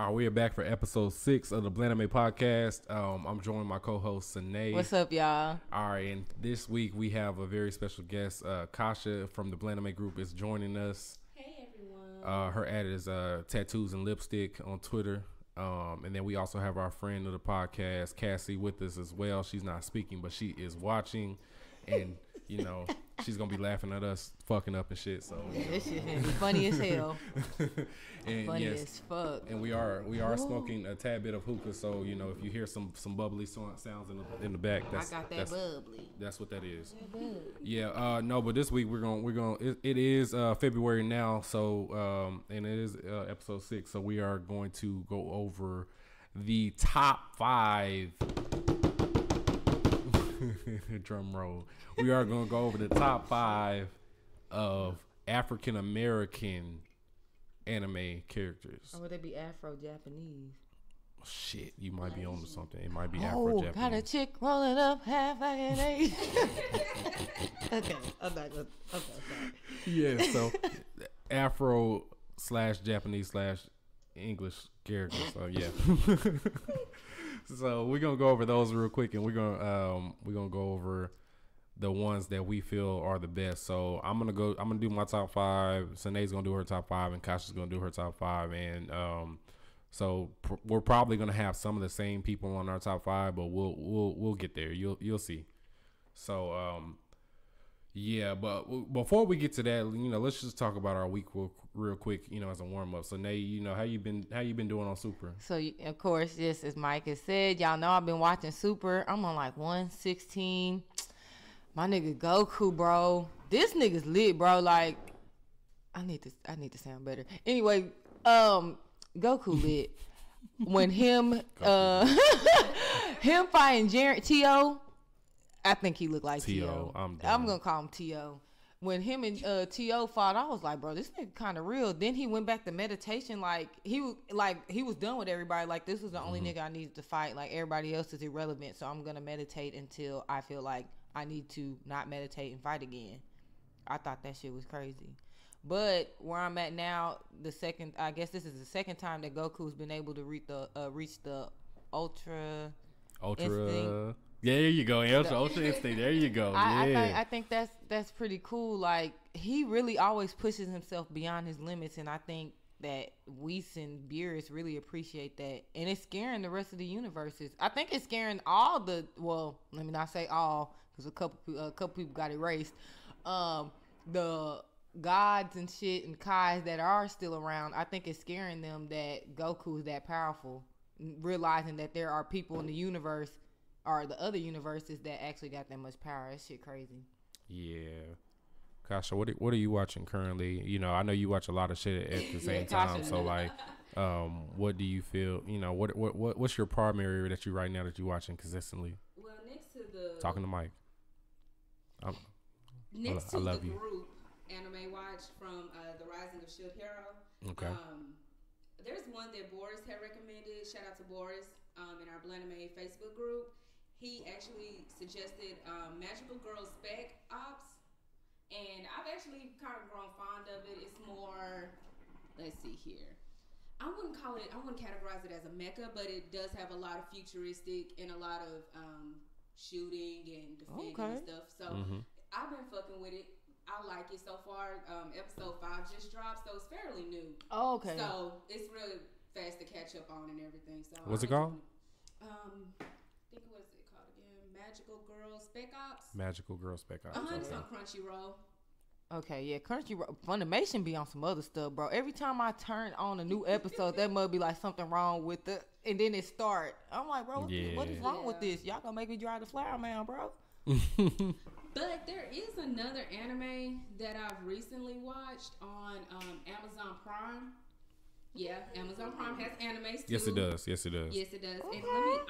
All right, we are back for episode 6 of the Blanime podcast. I'm joined by my co-host, Sine. What's up, y'all? All right, and this week we have a very special guest. Kasha from the Blanime group is joining us. Hey, everyone. Her ad is Tattoos and Lipstick on Twitter. And then we also have our friend of the podcast, Cassie, with us as well. She's not speaking, but she is watching. And, you know, she's going to be laughing at us fucking up and shit. So This shit gonna be funny as hell. And funny as fuck. And we are smoking a tad bit of hookah. So, you know, if you hear some bubbly sounds in the back, that's bubbly. That's what that is. Yeah. No, but this week it is February now. So, and it is episode 6. So we are going to go over the top 5. Drum roll. We are going to go over the top 5 of African American anime characters. Or would they be Afro-Japanese? Shit, you might be on to something. It might be Afro-Japanese. Got a chick rolling up half an age. Okay, I'm not gonna. Okay, sorry. Yeah, so Afro/Japanese/English characters. So yeah. So we're gonna go over those real quick, and we're gonna go over the ones that we feel are the best. So I'm gonna do my top 5. Sinead's gonna do her top 5, and Kasha's gonna do her top 5. And so we're probably gonna have some of the same people on our top 5, but we'll get there. You'll see. So yeah, but before we get to that, you know, let's just talk about our week real quick, you know, as a warm up. So, Nay, you know, how you been doing on Super? So, of course, yes, as Mike has said, y'all know I've been watching Super. I'm on like 116. My nigga Goku, bro. This nigga's lit, bro. Like, I need to sound better. Anyway, Goku lit. When him him fighting T.O., I think he looked like T.O. I'm going to call him T.O. When him and T.O. fought, I was like, bro, this nigga kind of real. Then he went back to meditation. He was done with everybody. Like, this was the only nigga I needed to fight. Like, everybody else is irrelevant. So I'm going to meditate until I feel like I need to not meditate and fight again. I thought that shit was crazy. But where I'm at now, I guess this is the second time that Goku's been able to reach the Ultra Instinct. Yeah, there you go. Ultra Instinct. There you go. I think that's pretty cool. Like, he really always pushes himself beyond his limits, and I think that Whis and Beerus really appreciate that, and it's scaring the rest of the universes. I think it's scaring all the. Well, let me not say all, because a couple people got erased. The gods and shit and Kais that are still around, I think it's scaring them that Goku is that powerful, realizing that there are people in the universe or the other universes that actually got that much power. That shit crazy. Yeah. Kasha, what are you watching currently? You know, I know you watch a lot of shit at the same time. So like, what do you feel? You know, what's your primary that you right now that you're watching consistently? Well, next to the talking to Mike. Next to the group anime watch from the Rising of Shield Hero. Okay. There's one that Boris had recommended. Shout out to Boris in our Blanime Facebook group. He actually suggested Magical Girl Spec Ops, and I've actually kind of grown fond of it. It's more, let's see here. I wouldn't categorize it as a mecha, but it does have a lot of futuristic and a lot of shooting and defending and stuff. So I've been fucking with it. I like it so far. Episode 5 just dropped, so it's fairly new. Oh, okay. So it's really fast to catch up on and everything. So what's it called? Think what is it called again? Magical Girl Spec Ops. Magical Girl Spec Ops. It's on Crunchyroll. Okay, yeah, Crunchyroll. Funimation be on some other stuff, bro. Every time I turn on a new episode, that must be like something wrong with it, and then it start. I'm like, bro, what is wrong with this? Y'all gonna make me drive the flower man, bro. But there is another anime that I've recently watched on Amazon Prime. Yeah, Amazon Prime has animes too. Yes, it does. Okay. And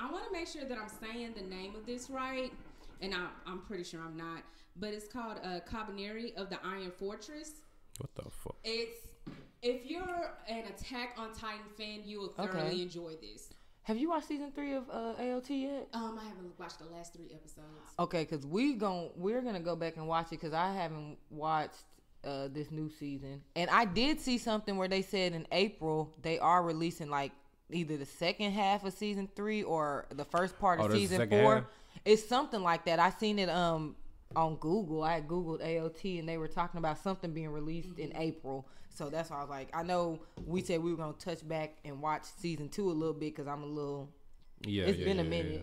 I want to make sure that I'm saying the name of this right, and I'm pretty sure I'm not. But it's called Cabaneri of the Iron Fortress. What the fuck? If you're an Attack on Titan fan, you will thoroughly enjoy this. Have you watched season 3 of AOT yet? I haven't watched the last 3 episodes. Okay, because we're gonna go back and watch it because I haven't watched this new season. And I did see something where they said in April they are releasing like either the second half of season 3 or the first part of there's a season second 4. half? It's something like that. I seen it on Google. I had Googled AOT and they were talking about something being released in April. So that's why I was like, I know we said we were gonna touch back and watch season 2 a little bit because I'm a little. It's been a minute. Yeah.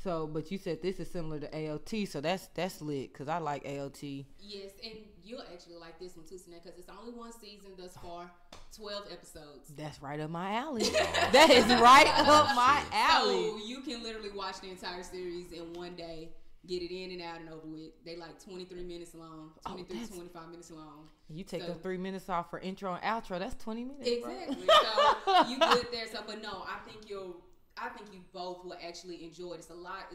So, but you said this is similar to AOT, so that's lit because I like AOT. Yes, and you'll actually like this one too, Sinead, because it's only one season thus far, 12 episodes. That's right up my alley. That is right up my alley. So you can literally watch the entire series in one day, get it in and out and over with. They like 23 minutes long, 25 minutes long. You take the 3 minutes off for intro and outro. That's 20 minutes. Exactly. Bro. So you good there. So, but no, I think you both will actually enjoy it. It's a lot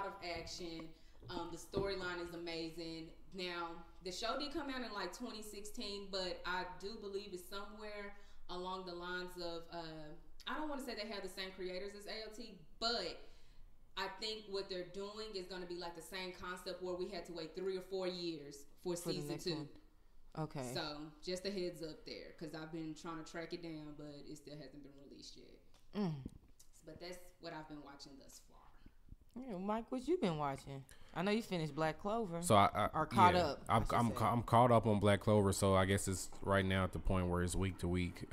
of action. The storyline is amazing. Now, the show did come out in like 2016, but I do believe it's somewhere along the lines of, I don't want to say they have the same creators as AOT, but I think what they're doing is going to be like the same concept where we had to wait 3 or 4 years for season 2. One. Okay. So, just a heads up there, because I've been trying to track it down, but it still hasn't been released yet. But that's what I've been watching thus far. Yeah, Mike, what you been watching? I know you finished Black Clover. So I are caught up. I'm caught up on Black Clover. So I guess it's right now at the point where it's week to week.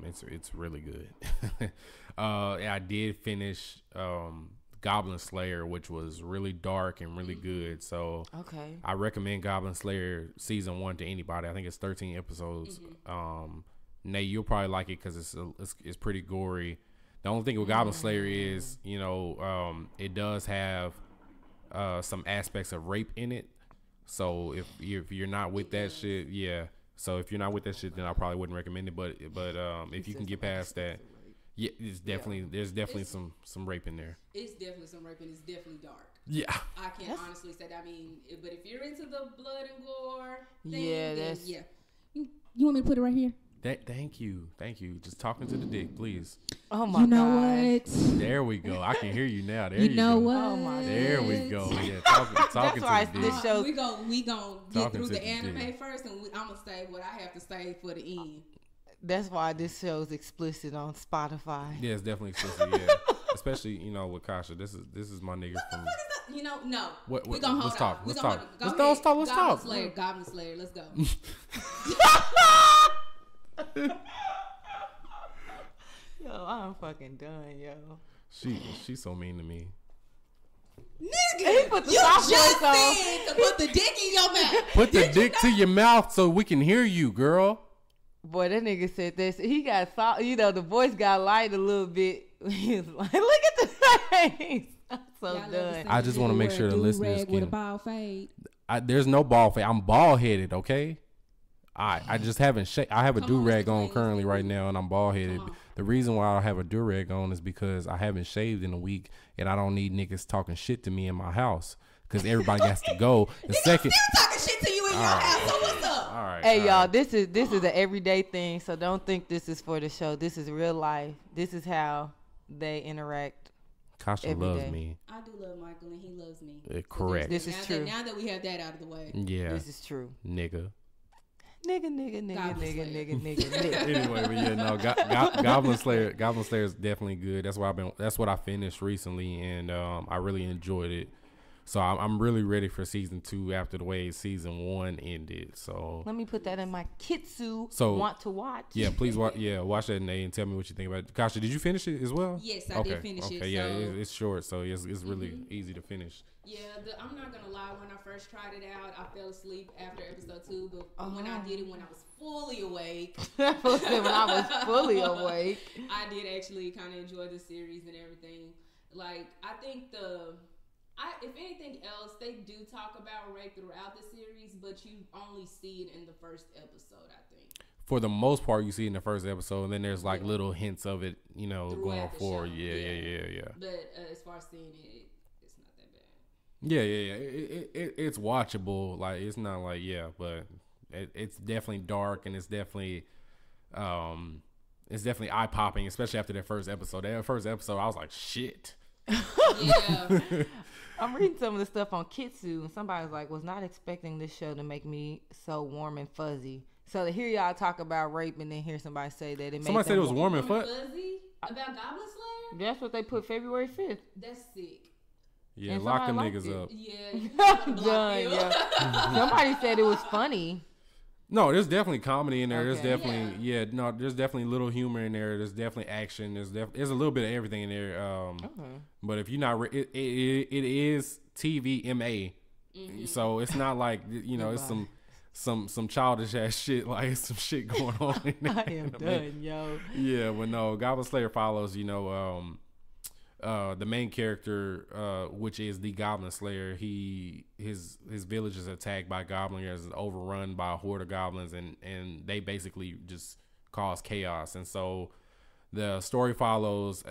It's really good. I did finish Goblin Slayer, which was really dark and really good. So okay, I recommend Goblin Slayer season 1 to anybody. I think it's 13 episodes. Nate, you'll probably like it because it's pretty gory. The only thing with Goblin Slayer is, it does have some aspects of rape in it. So if you're not with that shit, yeah. So if you're not with that shit, then I probably wouldn't recommend it. But if you can get past that, yeah, there's definitely some rape in there. It's definitely some rape and it's definitely dark. Yeah, I can honestly say that. I mean, but if you're into the blood and gore thing, yeah, then yeah. You want me to put it right here? Thank you. Just talking to the dick, please. Oh my god. You know what? There we go. I can hear you now. There you know go. what? Oh my There we go. Yeah, talking why to the this dick. show. We gonna get Talking through to the the anime dick. first, and I'm gonna say what I have to say for the end. That's why this show's explicit on Spotify. Yeah, it's definitely explicit. Yeah, especially with Kasha. This is my nigga from. No. What, we gonna hold let's talk. on. Let's We gonna talk. hold on. Let's Go talk. ahead. Let's talk. Goblin Slayer. Let's go. Yo, I'm fucking done, yo. She's so mean to me. Nigga, He put the you soft just voice on. said to put the dick in your mouth. Put the dick to your mouth so we can hear you, girl. Boy, that nigga said this. He got soft. The voice got light a little bit. He was like, look at the face. I'm so Y'all ever done. seen I just want to make sure the do-rag listeners with a can. bald fade. There's no bald fade. I'm bald headed. Okay. I just haven't I have a Come do on, rag Mr. on Wayne, currently let's right do now, and I'm bald headed. Come on. The reason why I have a do rag on is because I haven't shaved in a week, and I don't need niggas talking shit to me in my house because everybody has to go. The second. Still talking shit to you in your house. So what's up? All right. Hey, all y'all, right. this is an everyday thing, so don't think this is for the show. This is real life. This is how they interact. Kasha every loves day. me. I do love Michael and he loves me. Correct. This is true. Now that we have that out of the way. Yeah. This is true. Nigga. Nigga. Anyway, but yeah, no, Goblin Slayer is definitely good. That's what I finished recently, and I really enjoyed it. So I'm really ready for season 2 after the way season 1 ended. So Let me put that in my kitsu. So- Want to watch? yeah, please watch that, Nate, and tell me what you think about it. Kasha, did you finish it as well? Yes, I did finish it. Okay, yeah, So- it's short, so it's really easy to finish. Yeah, I'm not gonna lie. When I first tried it out, I fell asleep after episode 2. But when I did it, when I was fully awake, When I was fully awake. I did actually kind of enjoy the series and everything. Like, I think if anything else, they do talk about rape throughout the series, but you only see it in the first episode, I think. For the most part, you see it in the first episode, and then there's like little hints of it, going Throughout the forward. show, Yeah. But as far as seeing it, it's not that bad. Yeah. It's watchable. Like, it's not like, but it's definitely dark, and it's definitely eye popping, especially after that first episode. That first episode, I was like, shit. Yeah. I'm reading some of the stuff on Kitsu, and somebody was not expecting this show to make me so warm and fuzzy. So to hear y'all talk about rape and then hear somebody say that it made Somebody said it was warm and Warm fuzzy. and fuzzy? About Goblin Slayer? That's what they put February 5th. That's sick. Yeah, And lock them somebody niggas liked up. Yeah, you gotta block Done, you. yeah. Somebody said it was funny. No, there's definitely comedy in there. There's Okay. definitely there's definitely little humor in there. There's definitely action. There's a little bit of everything in there. But if you're not, it is TVMA, so it's not like it's some childish ass shit. Like it's some shit going on in there. I am done, yo. Yeah, but no, Goblin Slayer follows the main character, which is the Goblin Slayer. His village is attacked by goblins, is overrun by a horde of goblins, and they basically just cause chaos. And so the story follows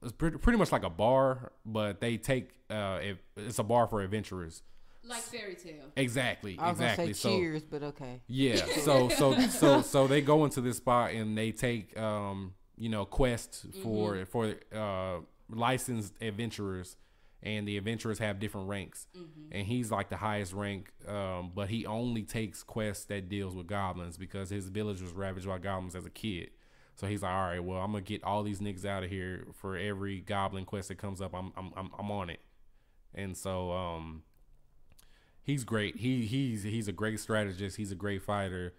it's pretty much like a bar, but they take it's a bar for adventurers. Like Fairy Tale. Exactly. I was exactly. gonna say cheers, but okay. Yeah. So they go into this spot and they take quests for licensed adventurers, and the adventurers have different ranks, and he's like the highest rank, but he only takes quests that deals with goblins because his village was ravaged by goblins as a kid. So he's like, all right, well, I'm gonna get all these niggas out of here. For every goblin quest that comes up, I'm on it. And so he's great. He's a great strategist. He's a great fighter,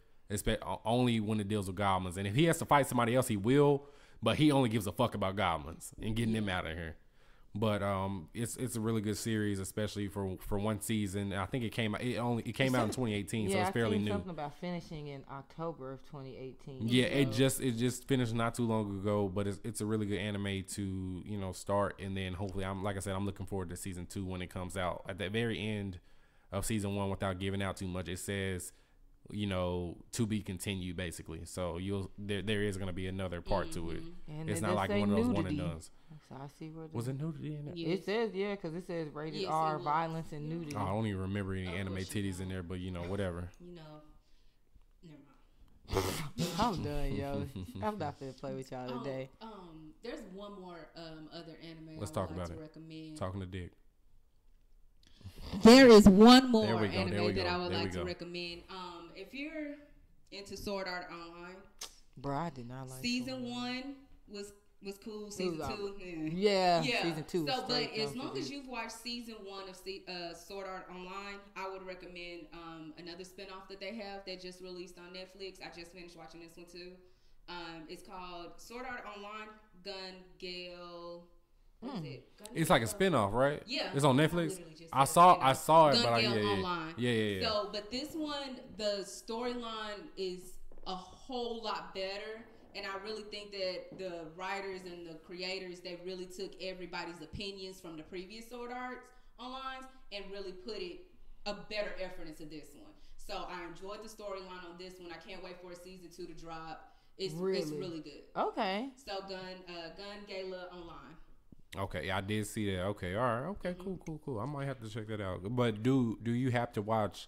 only when it deals with goblins. And if he has to fight somebody else, he will. But he only gives a fuck about goblins and getting them out of here. But it's a really good series, especially for one season. I think it came out in 2018, so it's fairly new. Something about finishing in October of 2018. Yeah, so. it just finished not too long ago, but it's a really good anime to start, and then hopefully I'm looking forward to season 2 when it comes out. At the very end of season 1, without giving out too much, it says to be continued, basically. So there is going to be another part to it. And it's not like one of those one and dones. So I see where was it nudity in it? Yeah. It says because it says rated R, violence and nudity. I don't even remember any anime titties in there, but whatever. Never mind. I'm done, yo. I'm not finna play with y'all today. There's one more other anime. Let's talk about it. Recommend. Talking to Dick. There is one more anime that I would like to recommend. If you're into Sword Art Online, bro, I did not like season 1 was cool. Season 2, yeah. Season 2. So, but as long as you've watched season 1 of Sword Art Online, I would recommend another spinoff that they have that just released on Netflix. I just finished watching this one too. It's called Sword Art Online Gun Gale. It's like a spinoff, right? Yeah, it's on Netflix. I saw it, Gun but Gale Online. Yeah. So, but this one, the storyline is a whole lot better, and I really think that the writers and the creators, they really took everybody's opinions from the previous Sword Arts Online and really put a better effort into this one. So I enjoyed the storyline on this one. I can't wait for season 2 to drop. It's really good. Okay. So Gun Gala Online. Okay, yeah, I did see that. Okay, all right. Okay, cool. I might have to check that out. But do you have to watch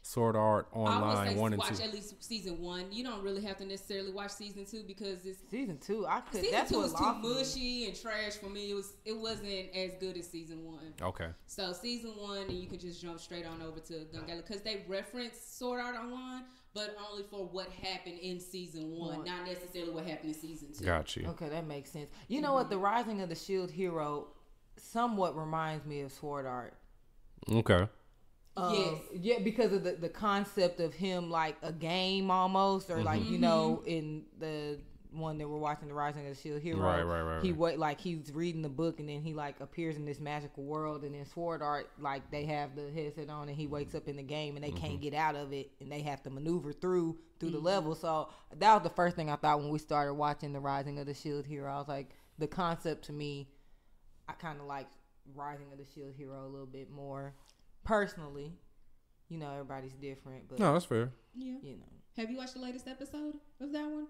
Sword Art Online I would say 1 and 2? watch at least season 1. You don't really have to necessarily watch season 2 because it's season 2. Season 2 was too mushy and trash for me. It wasn't as good as season 1. Okay. So season 1, and you can just jump straight on over to Gun Gala because they reference Sword Art Online, but only for what happened in season 1, not necessarily what happened in season 2. Got you. Okay, that makes sense. You know what? The Rising of the Shield Hero somewhat reminds me of Sword Art. Okay. Yes. Yeah, because of the concept of him like a game almost, or like in the one that we're watching, The Rising of the Shield Hero. Right. He's reading the book and then he like appears in this magical world, and in Sword Art, like they have the headset on and he wakes up in the game and they can't get out of it and they have to maneuver through the level. So that was the first thing I thought when we started watching The Rising of the Shield Hero. I was like, the concept to me, I kind of like Rising of the Shield Hero a little bit more personally. Everybody's different, but no, that's fair. Yeah. Have you watched the latest episode of that one?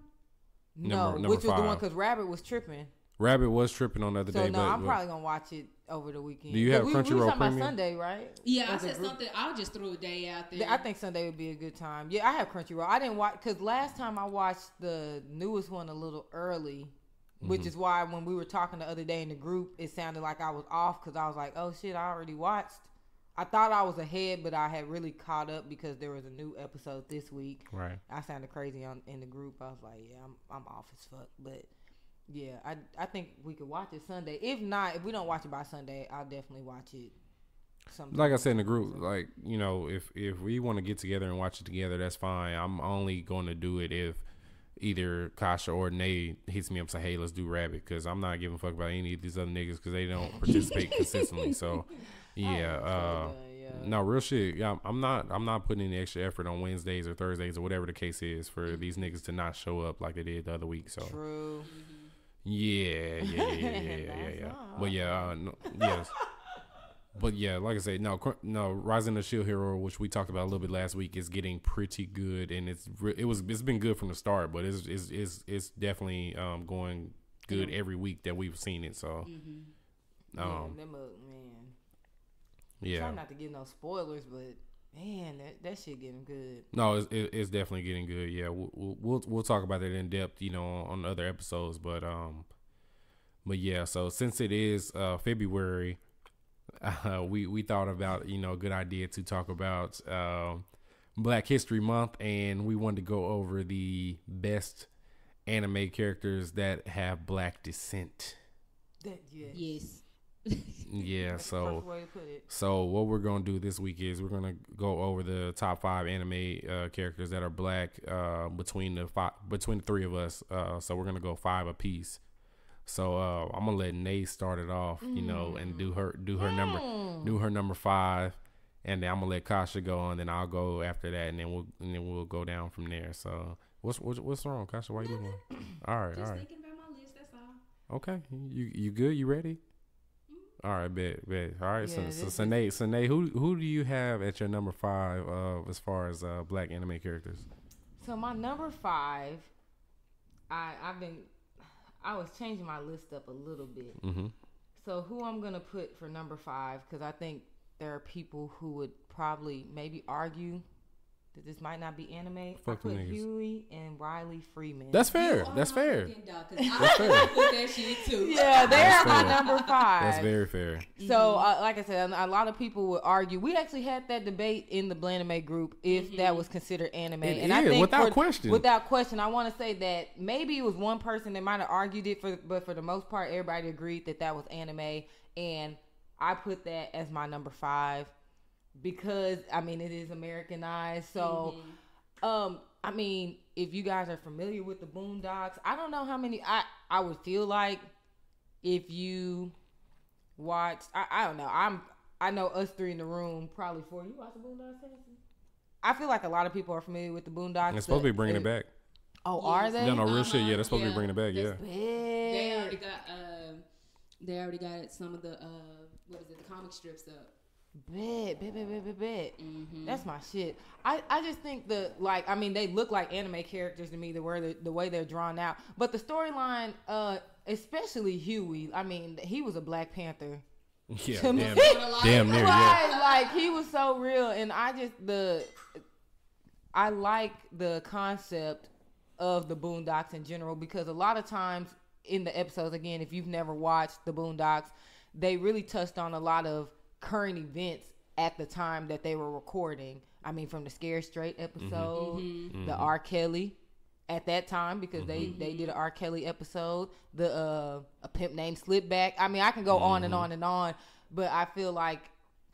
No, number which was 5. the one because Rabbit was tripping. Rabbit was tripping on the other day. So no, I'm probably gonna watch it over the weekend. Do you have Crunchyroll Premium? About Sunday, right? Yeah, I said something. I'll just throw a day out there. I think Sunday would be a good time. Yeah, I have Crunchyroll. I didn't watch because last time I watched the newest one a little early, which is why when we were talking the other day in the group, it sounded like I was off because I was like, "Oh shit, I already watched." I thought I was ahead, but I had really caught up because there was a new episode this week. Right. I sounded crazy in the group. I was like, "Yeah, I'm off as fuck," but Yeah, I think we could watch it Sunday. If not, if we don't watch it by Sunday, I'll definitely watch it sometime. Like I said in the group, like, you know, if we want to get together and watch it together, that's fine. I'm only going to do it if either Kasha or Nate hits me up and say, hey, let's do Rabbit, because I'm not giving a fuck about any of these other niggas because they don't participate consistently. So yeah, no, real shit. Yeah, I'm not putting any extra effort on Wednesdays or Thursdays or whatever the case is for these niggas to not show up like they did the other week. So True. yeah. But yeah, yes. But yeah, like I said, no, Rising the Shield Hero, which we talked about a little bit last week, is getting pretty good, and it's been good from the start, but it's definitely going good every week that we've seen it. So, Man. yeah. Try not to get no spoilers, but man, that shit getting good. No, it's definitely getting good. Yeah, we'll talk about that in depth, you know, on other episodes. But yeah. So since it is February, we thought about, you know, a good idea to talk about Black History Month, and we wanted to go over the best anime characters that have Black descent. Yes. Yeah, That's the perfect way to put it. so what we're gonna do this week is we're gonna go over the top 5 anime characters that are Black between the three of us. So we're gonna go 5 apiece. So I'm gonna let Nate start it off, you know, and do her number 5, and then I'm gonna let Kasha go, and then I'll go after that, and then we'll go down from there. So what's wrong, Kasha? Why you doing? All right. Just thinking about my list. That's all. Okay, you good? You ready? All right, bet. All right, Yeah, so Nate, who do you have at your number 5 as far as Black anime characters? So my number 5, I was changing my list up a little bit. Mm-hmm. So who I'm gonna put for number 5, because I think there are people who would probably maybe argue that this might not be anime. Fuck I put them niggas. Huey and Riley Freeman. That's fair. You are That's my fair. fucking dog, 'cause I put that shit too. Yeah, they're my fair. number 5. That's very fair. So, like I said, a lot of people would argue. We actually had that debate in the Blanime group if that was considered anime. It I is, think without question. Without question, I want to say that maybe it was one person that might have argued it, but for the most part, everybody agreed that was anime. And I put that as my number 5 because, I mean, it is Americanized. So, I mean, if you guys are familiar with the Boondocks, I don't know how many. I would feel like if you watch, I don't know. I know us 3 in the room, probably 4. You watch the Boondocks, Tennessee? I feel like a lot of people are familiar with the Boondocks. They're supposed to be bringing it back. Oh, are they? No, real shit. Yeah, they're supposed to be Yeah. bringing it back. Yeah. They already got some of the the comic strips up. Bet. That's my shit. I just think they look like anime characters to me, the way they're drawn out. But the storyline, especially Huey, I mean, he was a Black Panther. Yeah, To me. damn near. Yeah. Right, like he was so real, and I like the concept of the Boondocks in general, because a lot of times in the episodes, again, if you've never watched the Boondocks, they really touched on a lot of current events at the time that they were recording. I mean, from the Scared Straight episode, the R. Kelly at that time, because they did an R. Kelly episode, the A Pimp Named Slipback. I mean, I can go on and on and on, but I feel like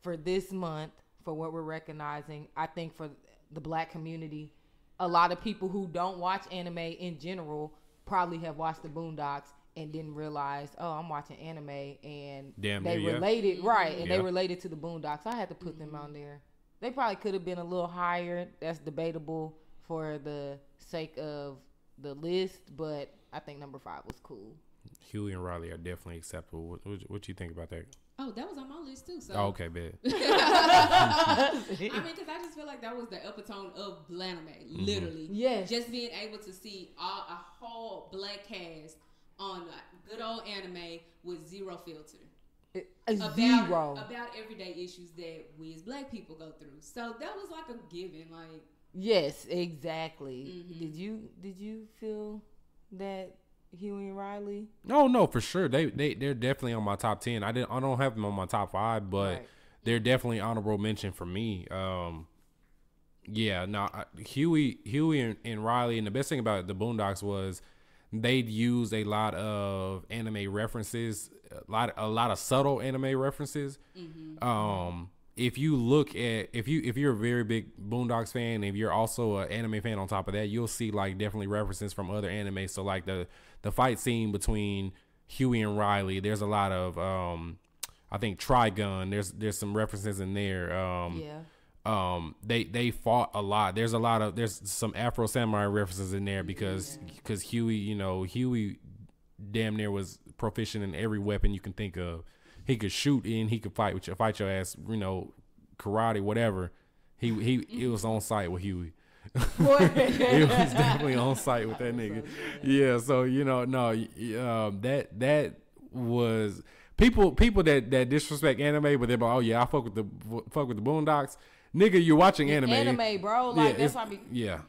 for this month, for what we're recognizing, I think for the Black community, a lot of people who don't watch anime in general probably have watched the Boondocks and didn't realize, oh, I'm watching anime, and they related, right? And they related to the Boondocks. I had to put them on there. They probably could have been a little higher. That's debatable for the sake of the list, but I think number 5 was cool. Huey and Riley are definitely acceptable. What you think about that? Oh, that was on my list too. So. Oh, okay, bet. I mean, because I just feel like that was the epitome of Blanime, literally. Yes. Just being able to see a whole Black cast on good old anime with zero filter. Zero. About everyday issues that we as Black people go through. So that was like a given. Like, yes, exactly. Did you feel that Huey and Riley? No, for sure. They're definitely on my top 10. I don't have them on my top 5, but they're definitely honorable mention for me. Yeah, no, Huey and Riley, and the best thing about the Boondocks was they'd use a lot of anime references, a lot of subtle anime references. If you look at if you're a very big Boondocks fan, if you're also an anime fan on top of that, you'll see like definitely references from other anime. So like the fight scene between Huey and Riley, there's a lot of I think Trigun. There's some references in there. They fought a lot. There's some Afro Samurai references in there because Huey, Huey damn near was proficient in every weapon you can think of. He could shoot and he could fight your ass, karate, whatever. It was on site with Huey. It was definitely on site with that nigga. Yeah, so that was people that disrespect anime, but they're like, oh yeah, I fuck with the Boondocks. Nigga, you're watching anime. Anime, bro. Like that's why. Yeah.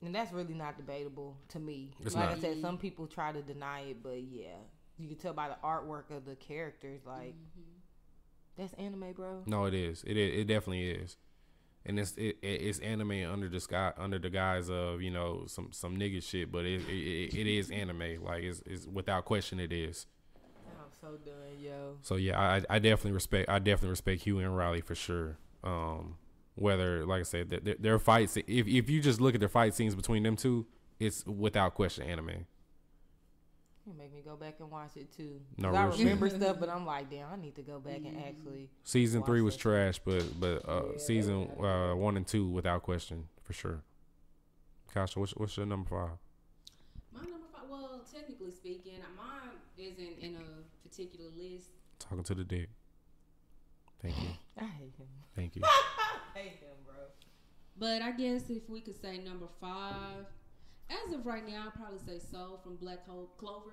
And that's really not debatable to me. It's like not. I said, some people try to deny it, but yeah, you can tell by the artwork of the characters. Like that's anime, bro. No, it is. It definitely is. And it's anime under the guise of some nigga shit, but it is anime. Like it's without question it is. I'm so done, yo. So yeah, I definitely respect Huey and Riley for sure. Whether, like I said, their fights, if you just look at their fight scenes between them two, it's without question anime. You make me go back and watch it too. No, I remember stuff, but I'm like, damn, I need to go back and actually. Season 3 was trash, but season 1 and 2 without question for sure. Kasha, what's your number 5? My number 5. Well, technically speaking, mine isn't in a particular list. Talking to the dick. Thank you. I hate him. Thank you. I hate him, bro. But I guess if we could say number 5, as of right now, I'd probably say Soul from Black Clover.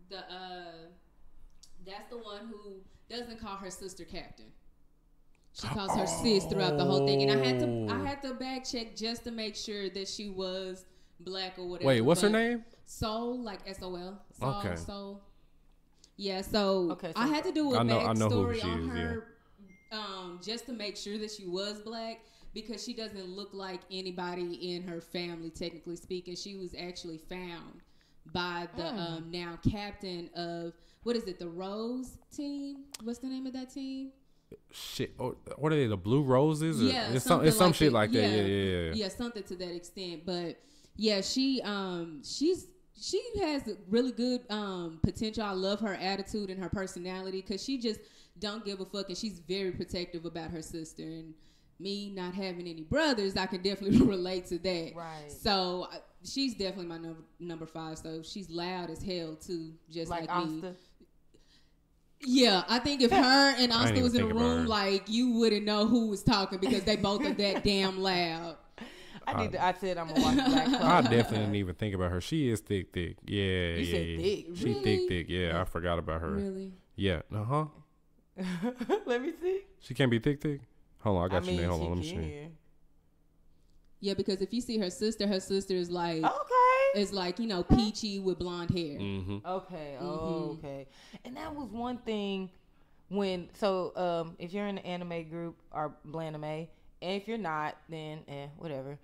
That's the one who doesn't call her sister Captain. She calls her sis throughout the whole thing, and I had to back check just to make sure that she was black or whatever. Wait, what's her name? Soul, like SOL. Okay. Soul. Yeah. So, so I had to do a backstory on her. Yeah. Just to make sure that she was black, because she doesn't look like anybody in her family, technically speaking. She was actually found by the now captain of, what is it, the Rose team? What's the name of that team? Shit. Oh, what are they, the Blue Roses? Yeah, it's some like shit like that. Yeah. Yeah, something to that extent. But yeah, she has really good potential. I love her attitude and her personality, because she just don't give a fuck, and she's very protective about her sister. And me not having any brothers, I can definitely relate to that. Right. So she's definitely my number 5. So she's loud as hell too, just like me. Yeah, I think if her and Asta was in a room, like, you wouldn't know who was talking, because they both are that damn loud. I said I'm gonna watch Black Clover. I definitely didn't even think about her. She is thick. Yeah, you said thick. She Really? thick. Yeah, I forgot about her. Really? Yeah. Let me see. She can't be thick. Hold on, I got your name. Hold on, let me see. Yeah, because if you see her sister is like, is like, peachy with blonde hair. Mm-hmm. Okay. Okay. And that was one thing when, if you're in the anime group or Blanime, and if you're not, then whatever.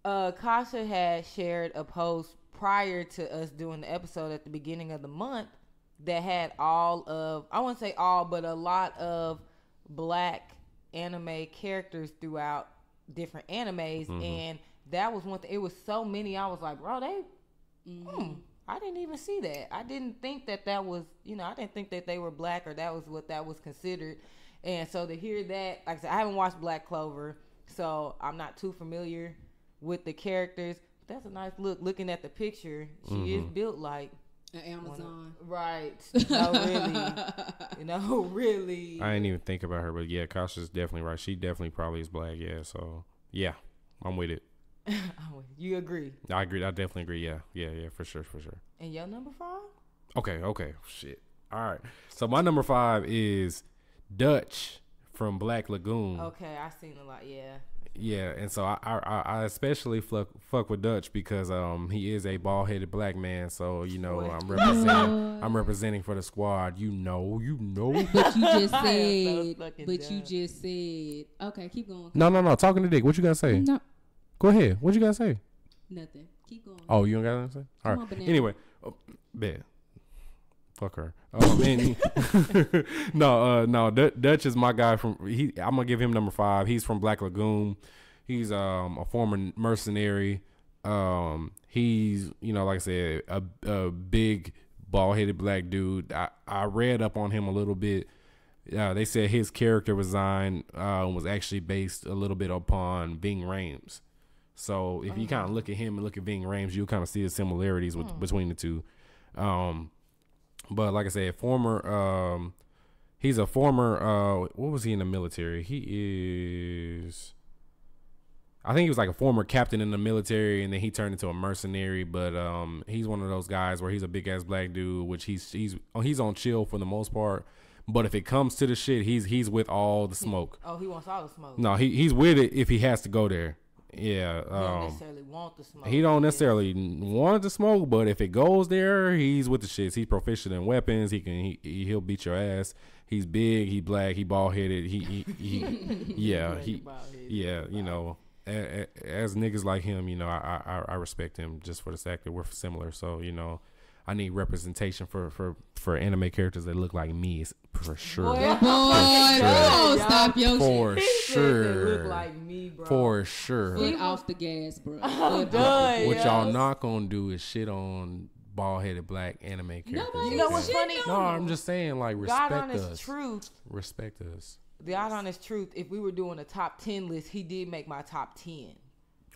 Kasha had shared a post prior to us doing the episode at the beginning of the month that had all of, I wouldn't say all, but a lot of black anime characters throughout different animes. And that was one thing. It was so many. I was like, bro, I didn't even see that. I didn't think that was, I didn't think that they were black, or that was what that was considered. And so to hear that, like I said, I haven't watched Black Clover, so I'm not too familiar with the characters. But that's a nice look. Looking at the picture, she is built like an Amazon. Right. Really. I didn't even think about her, but yeah, Kasha's definitely right. She definitely probably is black. Yeah. So yeah, I'm with it. You agree? I agree. I definitely agree. Yeah, for sure. And your number 5? Okay. Shit. All right. So my number 5 is Dutch from Black Lagoon. Okay, I've seen a lot. Yeah. Yeah, and so I especially fuck with Dutch because he is a bald-headed black man. So I'm representing for the squad. You know. But you just said. Okay, keep going. No. Talking to Dick. What you gotta say? No. Go ahead. What you gotta say? Nothing. Keep going. Oh, you don't got anything to say? All Come right. on, Banana. Anyway, bet. Fuck her. And no, Dutch is my guy from. I'm gonna give him number 5. He's from Black Lagoon. He's a former mercenary. He's like I said, a big bald headed black dude. I read up on him a little bit. They said his character design was actually based a little bit upon Ving Rhames. So if you kind of look at him and look at Ving Rhames, you'll kind of see the similarities between the two. But like I said, he's a former, what was he in the military? I think he was like a former captain in the military, and then he turned into a mercenary. But he's one of those guys where he's a big ass black dude, which he's on chill for the most part. But if it comes to the shit, he's with all the smoke. He wants all the smoke. No, he's with it if he has to go there. Yeah, he don't necessarily want the smoke. He don't necessarily want the smoke, but if it goes there, he's with the shits. He's proficient in weapons. He'll beat your ass. He's big. He black. He bald headed. As niggas like him, I respect him just for the fact that we're similar. So I need representation for anime characters that look like me for sure. Stop your for shit. sure. Look like me, bro. For sure. Foot off the gas, bro. What y'all not gonna do is shit on bald-headed black anime characters. Nobody You know what's funny? No, I'm just saying, like, respect God honest us. truth. Respect us. The God honest truth. If we were doing a top 10 list, he did make my top 10.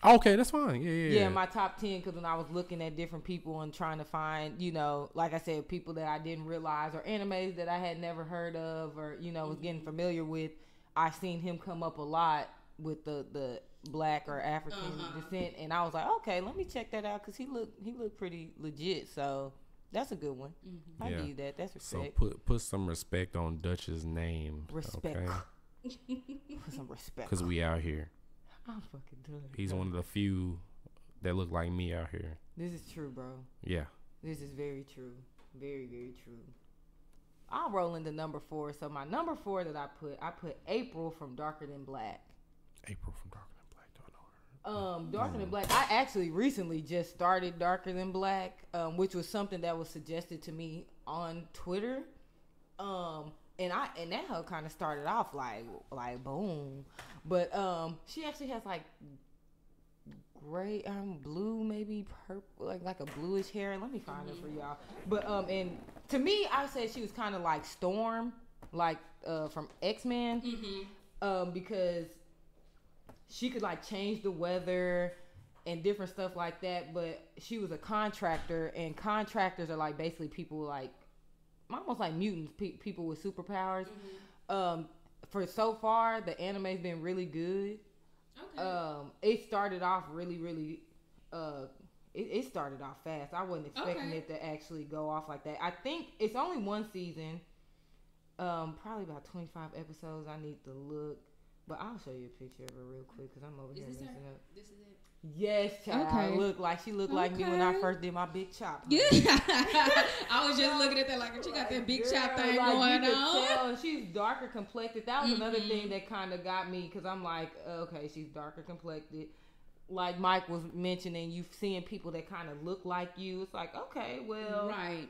Okay, that's fine. Yeah. My top 10, because when I was looking at different people and trying to find, like I said, people that I didn't realize or animes that I had never heard of or, was getting familiar with, I seen him come up a lot with the black or African descent, and I was like, okay, let me check that out because he looked pretty legit. So that's a good one. Mm-hmm. I give you that. That's respect. So put some respect on Dutch's name. Respect. Okay? Put some respect. Because we out here. I'm fucking done. He's one of the few that look like me out here. This is true, bro. Yeah. This is very true. Very, very true. I'll roll into number 4. So my number 4 that I put April from Darker Than Black. April from Darker Than Black. Don't know her. Darker Than Black. I actually recently just started Darker Than Black, which was something that was suggested to me on Twitter. And that hoe kind of started off like boom, but she actually has like gray, blue, maybe purple, like a bluish hair. Let me find it for y'all. But and to me, I said she was kind of like Storm, like from X-Men, because she could like change the weather and different stuff like that. But she was a contractor, and contractors are like basically people like almost like mutants, people with superpowers. For so far, the anime's been really good. Okay. It started off really it started off fast. I wasn't expecting it to actually go off like that. I think it's only one season, probably about 25 episodes. I need to look, but I'll show you a picture of her real quick because I'm over here messing up. This is it. Yes, child. Okay. She looked like me when I first did my big chop. Yeah. I was just looking at that like she got that big chop thing going on. Tell she's darker complected. That was another thing that kind of got me because I'm like, okay, she's darker complected. Like Mike was mentioning, you seeing people that kind of look like you. It's like, okay, well, right.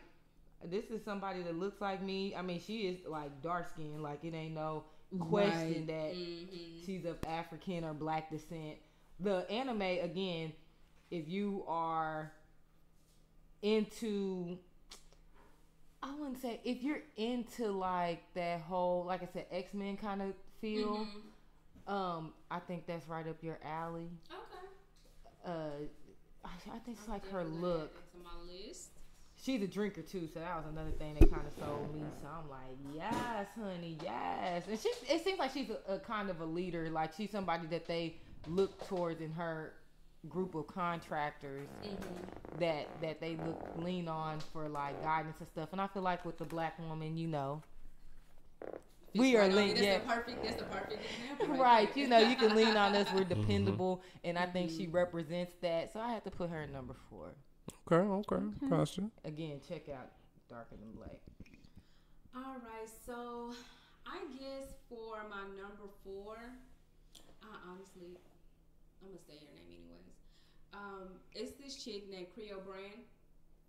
This is somebody that looks like me. I mean, she is like dark skinned. Like it ain't no question that she's of African or black descent. The anime, again, if you are into, I wouldn't say, if you're into like that whole, like I said, X-Men kind of feel, I think that's right up your alley. Okay. I think it's like her look. It's on my list. She's a drinker too, so that was another thing that kind of sold me. So I'm like, yes, honey, yes. And it seems like she's a kind of a leader. Like she's somebody that they look towards in her group of contractors that they lean on for like guidance and stuff. And I feel like with the black woman, we are linked. That's the perfect example. Right. You can lean on us. We're dependable, and I think she represents that. So I have to put her in number 4. Okay. Gotcha. Again, check out Darker Than Black. All right. So I guess for my number 4, honestly, I'm gonna say her name anyways. It's this chick named Creole Brand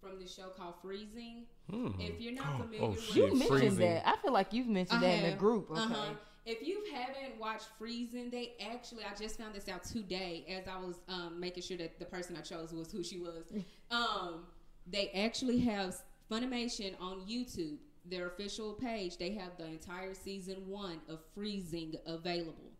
from this show called Freezing. Hmm. If you're not familiar with You shit, mentioned Freezing. that. I feel like you've mentioned that in the group. Okay. If you haven't watched Freezing, they actually, I just found this out today as I was making sure that the person I chose was who she was. They actually have Funimation on YouTube, their official page. They have the entire season 1 of Freezing available.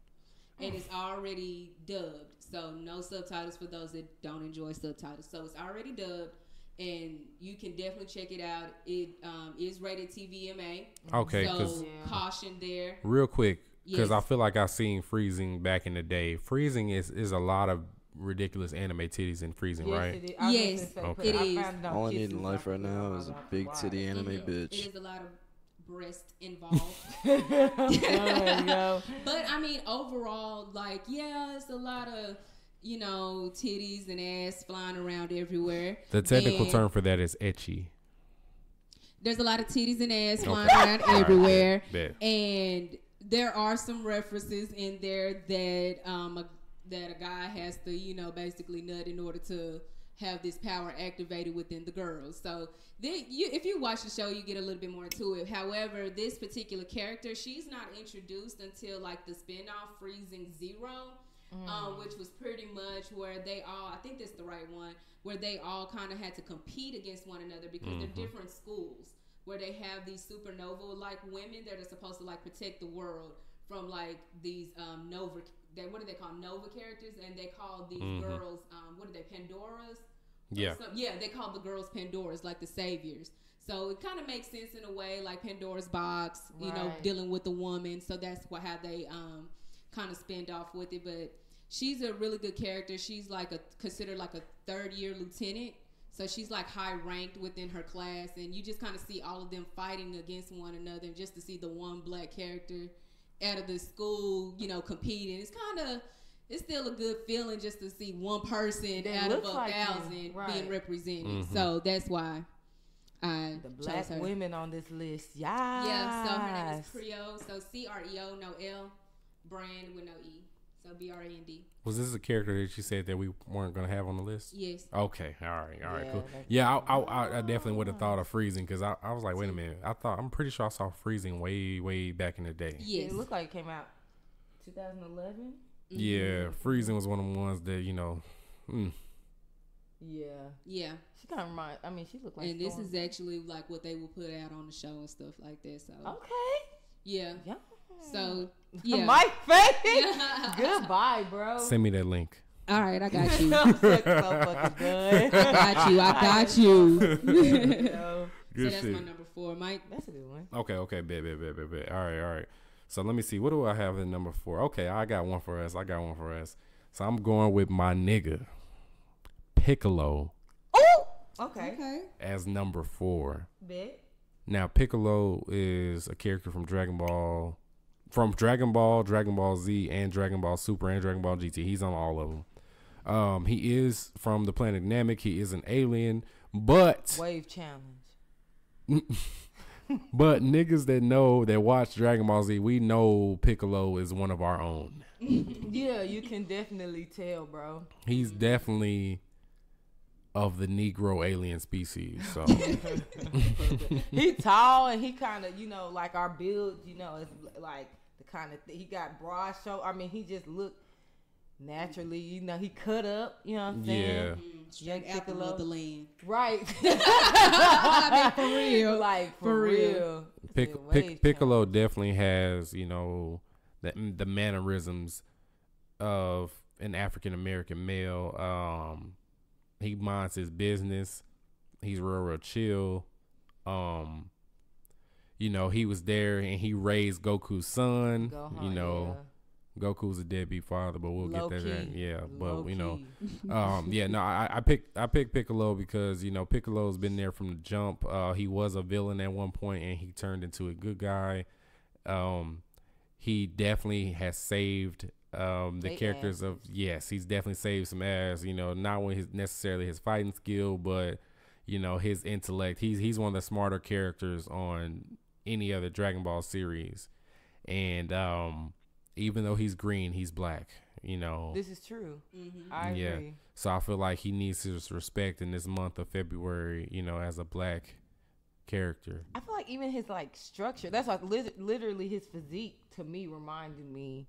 And it's already dubbed. So no subtitles for those that don't enjoy subtitles. So it's already dubbed. And you can definitely check it out. It is rated TVMA. Okay, so caution there. Real quick, because Yes. I feel like I've seen Freezing back in the day. Freezing is a lot of ridiculous anime titties in Freezing, right? It is. Yes, Okay. it is. All I need in life right now is a big titty anime It bitch. is a lot of breast involved. Yo. But I mean, overall, like, yeah, it's a lot of, titties and ass flying around everywhere. The technical And term for that is ecchi. There's a lot of titties and ass flying Okay. around All right, everywhere. bet. And there are some references in there that that a guy has to, basically nut in order to have this power activated within the girls. So if you watch the show, you get a little bit more into it. However, this particular character, she's not introduced until like the spinoff Freezing Zero, which was pretty much where they all, I think that's the right one, where they all kind of had to compete against one another because they're different schools, where they have these supernova like women that are supposed to like protect the world from like these nova, what do they call Nova characters, and they call these girls what are they, Pandoras? Yeah. Yeah, they call the girls Pandoras, like the saviors. So it kind of makes sense in a way, like Pandora's box, Right. dealing with the woman. So that's how they kind of spend off with it. But she's a really good character. She's like considered like a third-year lieutenant. So she's like high ranked within her class, and you just kind of see all of them fighting against one another, and just to see the one black character out of the school, competing, it's still a good feeling just to see one person That out of looks a like thousand you. Right. being represented. So that's why I The chose black her. women on this list. Yes. Yeah, so her name is Creo. So Creo, no L, Brand with no E. So Brand. Was this a character that you said that we weren't going to have on the list? Yes. Okay. All right. Yeah, Cool. that's- Yeah, I definitely would have thought of Freezing because I was like, wait a minute. I'm pretty sure I saw Freezing way back in the day. Yes. It looked like it came out 2011. Yeah, Freezing was one of the ones that, Yeah. Yeah. She kind of remind. I mean, she looked like. And this Storm. is actually like what they will put out on the show and stuff like that. So Okay. yeah. Yeah. So yeah. Mike face. Goodbye, bro. send me that link. All right, I got you. I'm so fucking done. I got you. Yo, So Good that's shit. my number 4, Mike. that's a good one. Okay, bet. All right. So let me see. What do I have in number 4? Okay, I got one for us. So I'm going with my nigga, Piccolo, Oh. Okay. as number 4. Bet. Now, Piccolo is a character from Dragon Ball, Dragon Ball Z, and Dragon Ball Super, and Dragon Ball GT. He's on all of them. He is from the planet Namek. He is an alien, but Wave challenge. but niggas that watch Dragon Ball Z, we know Piccolo is one of our own. Yeah, you can definitely tell, bro. He's definitely of the Negro alien species. So He tall and he kind of, like our build, is like the kind of he got broad shoulder. I mean, he just looked naturally, he cut up. You know what I'm saying? yeah, Straight Young out the Piccolo. motherland. Right. I mean, for real. Like For real. Piccolo definitely has the mannerisms of an African American male. He minds his business. He's real chill. He was there and he raised Goku's son. Goku's a deadbeat father, but we'll Low get that. key. Yeah, but Low key. I picked Piccolo because Piccolo's been there from the jump. He was a villain at one point and he turned into a good guy. He definitely has saved the characters asses. he's definitely saved some ass. Not with necessarily his fighting skill, but his intellect. He's one of the smarter characters on any other Dragon Ball series, and even though he's green, he's black. you know. This is true. Mm-hmm. I agree. So I feel like he needs his respect in this month of February, you know, as a black character. I feel like even his like structure. That's like literally his physique to me reminded me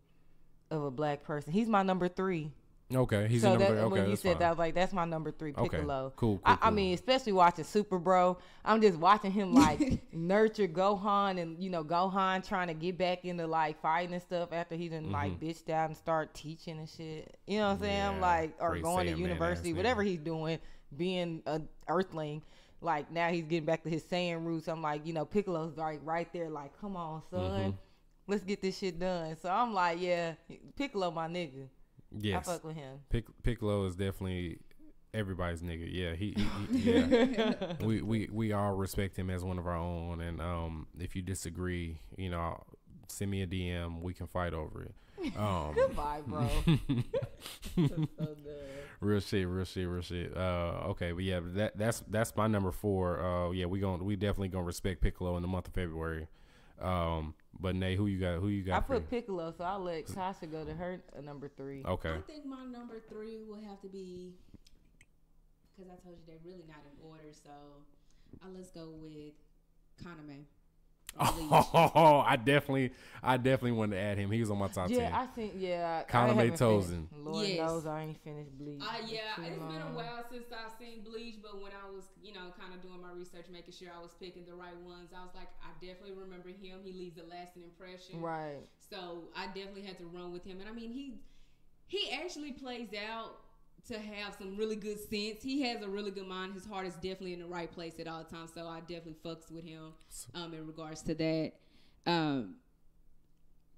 of a black person. He's my number 3. Okay, he's so number that, 3. Okay, when you that's said fine. that, I was like, that's my number 3, Okay, Piccolo. cool. I mean, especially watching Super Bro, I'm just watching him like nurture Gohan, and you know, Gohan trying to get back into like fighting and stuff after he done like bitched out and start teaching and shit. You know what I'm saying? Yeah, Like, or great going to Saiyan man university, ass whatever nigga. he's doing, being a Earthling. Like now he's getting back to his Saiyan roots. I'm like, you know, Piccolo's like right there, like, come on, son, let's get this shit done. So I'm like, yeah, Piccolo, my nigga. Yes. I fuck with him. Piccolo is definitely everybody's nigga. Yeah, he yeah. we all respect him as one of our own, and if you disagree, you know, send me a DM. We can fight over it. Goodbye, bro. That's so good. Real shit. Okay, but yeah, that's my number 4. Yeah, we definitely gonna respect Piccolo in the month of February. But Nate, who you got? I put Piccolo, so I'll let Tasha go to her number 3. Okay. I think my number 3 will have to be, because I told you they're really not in order. So let's go with Kaname. Oh, I definitely wanted to add him. He was on my top 10. Yeah, I think Kaname Tozen. Lord Yes. knows I ain't finished Bleach. Yeah, Too it's been a long. while since I've seen Bleach, but when I was, you know, kind of doing my research, making sure I was picking the right ones, I was like, I definitely remember him. He leaves a lasting impression. Right. So I definitely had to run with him. And I mean, he actually plays out to have some really good sense. He has a really good mind. His heart is definitely in the right place at all times. So I definitely fucks with him in regards to that. I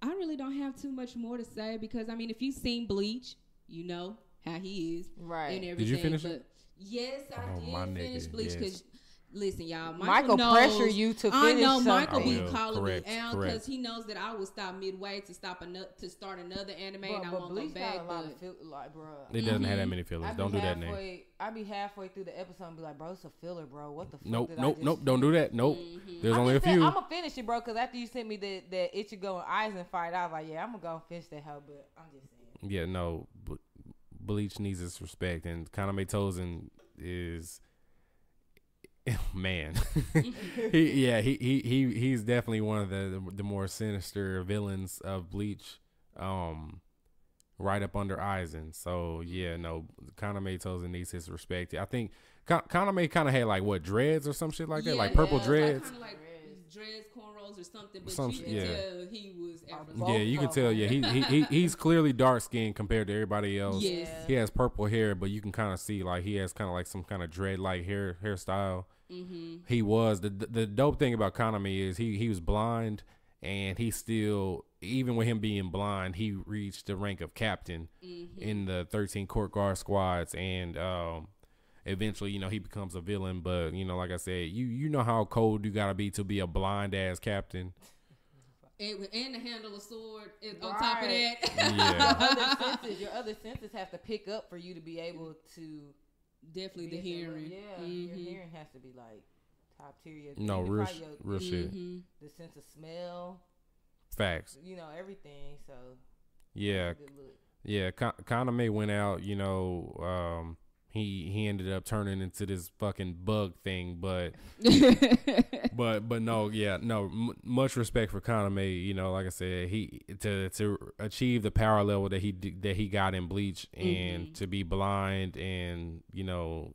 really don't have too much more to say because, I mean, if you've seen Bleach, you know how he is. Right. And everything. Did you finish it? Yes, I my did finish nigga, Bleach yes. because, listen, y'all, Michael knows, pressure you to I finish know something. Michael be will. calling Correct, me out correct. because he knows that I will stop midway to start another anime and I But won't go Bleach back. got a lot But of feel, like, bro. It doesn't have that many fillers. I Don't do that, Nate. I be halfway through the episode and be like, bro, it's a filler, bro. What the fuck? Nope. did I just Don't do that. Nope. There's only a few. I'm gonna finish it, bro. Because after you sent me that Ichigo and Aizen fight, I was like, yeah, I'm gonna go finish that hell. But I'm just saying. Yeah, no. Bleach needs its respect, and Kaname Tozen is man. He's definitely one of the more sinister villains of Bleach. Right up under Aizen. So yeah, no, Kaname Tozen needs his respect. I think Kaname kind of had like what, dreads or some shit like that, like purple dreads. Like, kind of like dreads, cornrows, or something. But Some- you can yeah. tell he was African. Both Yeah, you can of tell. them. Yeah, he's clearly dark skinned compared to everybody else. Yes. He has purple hair, but you can kind of see like he has kind of like some kind of dread like hairstyle. Mm-hmm. He was the dope thing about Kaname is he was blind, and he still, even with him being blind, he reached the rank of captain in the 13 court guard squads, and eventually, you know, he becomes a villain. But you know, like I said, you know how cold you gotta be to be a blind ass captain. And to handle a sword on top of Right. that. Yeah. Your other senses have to pick up for you to be able to. Definitely the be at that hearing. level. Yeah, your hearing has to be like top tier. No, Even real probably your- real shit. The sense of smell, Facts. you know, everything. So Yeah. that's a good look. Yeah, Kaname went out, you know, he ended up turning into this fucking bug thing, but no, yeah, no, much respect for Kaname, you know, like I said, he to achieve the power level that he got in Bleach, and to be blind, and you know,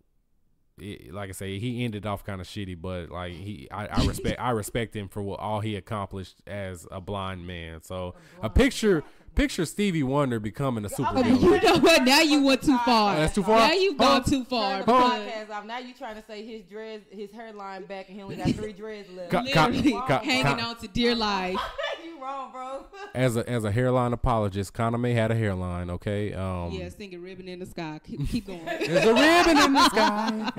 like I say, he ended off kind of shitty, but like I respect him for all he accomplished as a blind man. So picture Stevie Wonder becoming a super villain. You know what? Now you went too far. That's too far? Now you've gone too far. Turn the because podcast off. Now you trying to say his hairline back, and he only got 3 dreads left. Literally Ka- hanging on to dear life. You wrong, bro. As a hairline apologist, Kaname had a hairline, okay? Yeah, singing "Ribbon in the Sky." Keep going. There's a ribbon in the sky.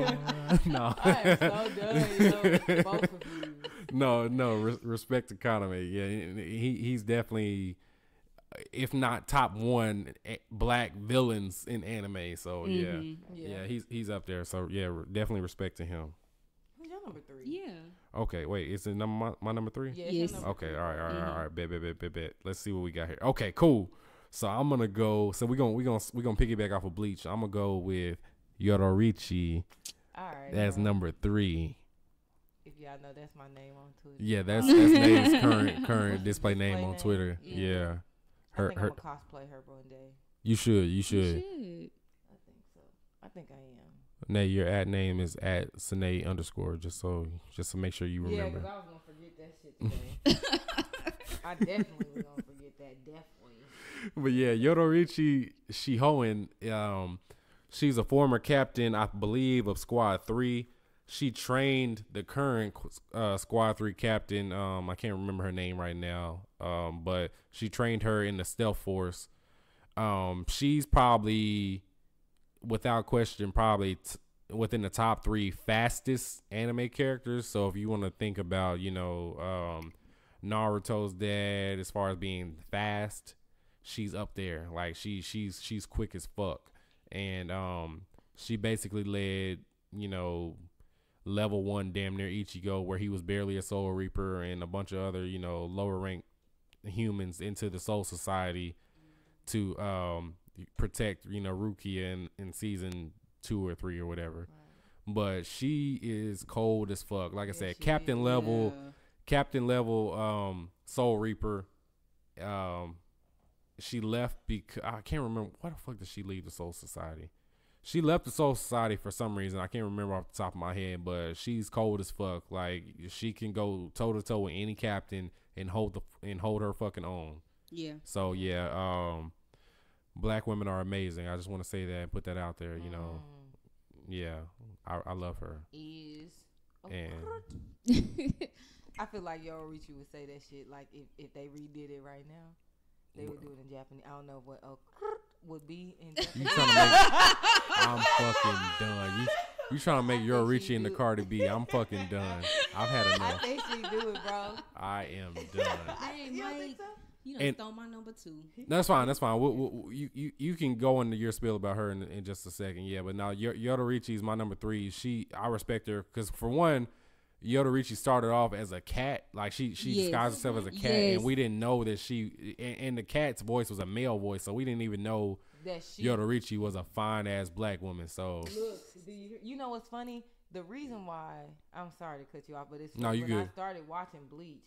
No. I am so done, yo, both of you. No, respect to Kaname. Yeah, he's definitely, if not top 1 black villains in anime. So yeah, he's up there. So yeah, definitely respect to him. Who's your number 3? Yeah. Okay, wait, is it my number 3? Yeah, Yes. your number Okay, 3. all right. Bet. Let's see what we got here. Okay, cool. So I'm gonna go. So we gonna piggyback off of Bleach. I'm gonna go with Yoruichi. All right. That's bro. number 3. If y'all know, that's my name on Twitter. Yeah, that's Nate's current display name on name? Twitter. Yeah. Yeah. I think I'm gonna cosplay her one day. You should. You should. I think so. I think I am. Nate, your ad name is at Sine _ just to make sure you Yeah, remember. because I was gonna forget that shit today. I definitely was gonna forget that. Definitely. But yeah, Yoruichi Shihoen, she's a former captain, I believe, of Squad 3. She trained the current Squad 3 captain. I can't remember her name right now. But she trained her in the stealth force. She's probably, without question, within the top 3 fastest anime characters. So if you want to think about, Naruto's dad as far as being fast, she's up there. Like she's quick as fuck. And she basically led, level 1 damn near Ichigo, where he was barely a Soul Reaper, and a bunch of other, lower ranked humans into the Soul Society to protect, Rukia in season 2 or 3 or whatever. Right. But she is cold as fuck. Like I said, captain level Soul Reaper. She left because I can't remember why the fuck did she leave the Soul Society. She left the Soul Society for some reason. I can't remember off the top of my head, but she's cold as fuck. Like she can go toe to toe with any captain and hold her fucking own. Yeah. So yeah, black women are amazing. I just want to say that and put that out there. Yeah, I love her. And I feel like Yoruichi would say that shit. Like if they redid it right now, they would do it in Japanese. I don't know what would be in Japanese. You trying to make? I'm fucking done. You trying to make Yoruichi in the Cardi B? I'm fucking done. I've had enough. I think she do it, bro. I am done. Hey, You don't Mike, think so? you done stole my number 2. That's fine. You can go into your spiel about her in just a second. Yeah, but now Yoruichi is my number 3. I respect her because, for one, Yoruichi started off as a cat. Like she disguised herself as a cat, and we didn't know that and the cat's voice was a male voice, so we didn't even know that Yoruichi was a fine ass black woman. So look, you know what's funny? The reason why, I'm sorry to cut you off, but it's no, you when good. I started watching Bleach,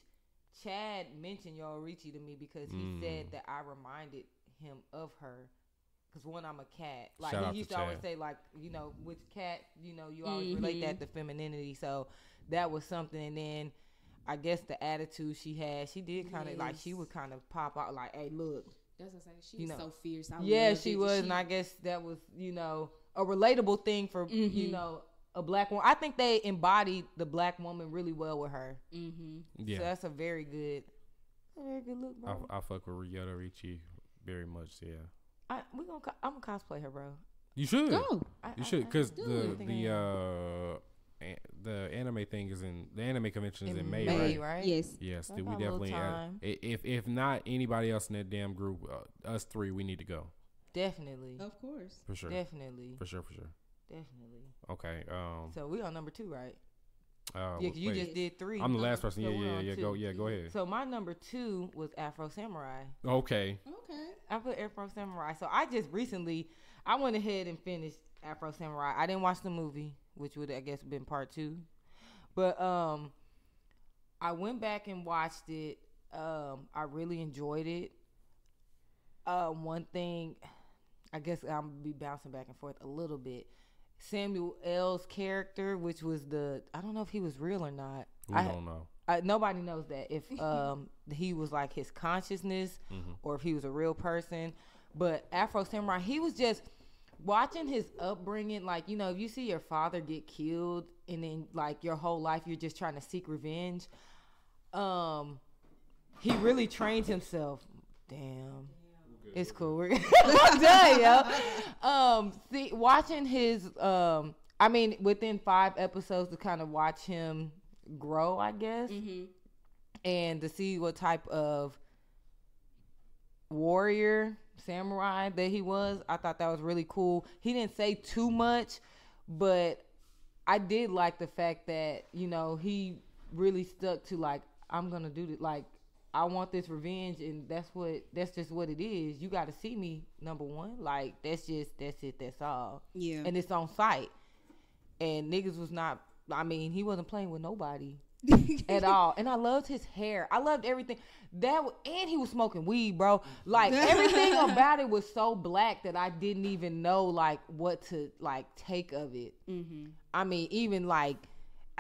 Chad mentioned Yoruichi to me because he said that I reminded him of her. Because one, I'm a cat. Like Shout he used to always say, like, with cat, you always relate that to femininity. So that was something. And then I guess the attitude she had, she did kind of like, she would kind of pop out like, hey, look. That's what I'm saying. She was so fierce. She was. And I guess that was, a relatable thing for, a black woman. I think they embodied the black woman really well with her. Yeah. So that's a very good look, bro. I fuck with Yoruichi very much. Yeah. I'm gonna cosplay her, bro. You should. Go. You should, because the anime thing is the anime convention is in May, right? Yes. Yes. We definitely. If not anybody else in that damn group, us 3, we need to go. Definitely. Of course. For sure. Definitely. For sure. Definitely. Okay. So we on number 2, right? Yeah, you just did 3. I'm the last person. Yeah. Go ahead. So my number 2 was Afro Samurai. Okay. I put Afro Samurai. So I just recently, I went ahead and finished Afro Samurai. I didn't watch the movie, which would, I guess, been part 2. But I went back and watched it. I really enjoyed it. One thing, I guess I'm going to be bouncing back and forth a little bit. Samuel L's character, which was I don't know if he was real or not. We don't know. Nobody knows that if he was like his consciousness or if he was a real person. But Afro Samurai, he was just watching his upbringing. Like, if you see your father get killed and then like your whole life you're just trying to seek revenge. He really trained himself. Damn. It's cool. We're done, yo. Watching his, within 5 episodes to kind of watch him grow, I guess, and to see what type of warrior, samurai that he was. I thought that was really cool. He didn't say too much, but I did like the fact that, he really stuck to like, I'm gonna do this. Like, I want this revenge, and that's just what it is. You got to see me number one. Like that's it. That's all. Yeah. And it's on site. And niggas was not. I mean, he wasn't playing with nobody at all. And I loved his hair. I loved everything. And he was smoking weed, bro. Like everything about it was so black that I didn't even know like what to like take of it. Mm-hmm. I mean, even like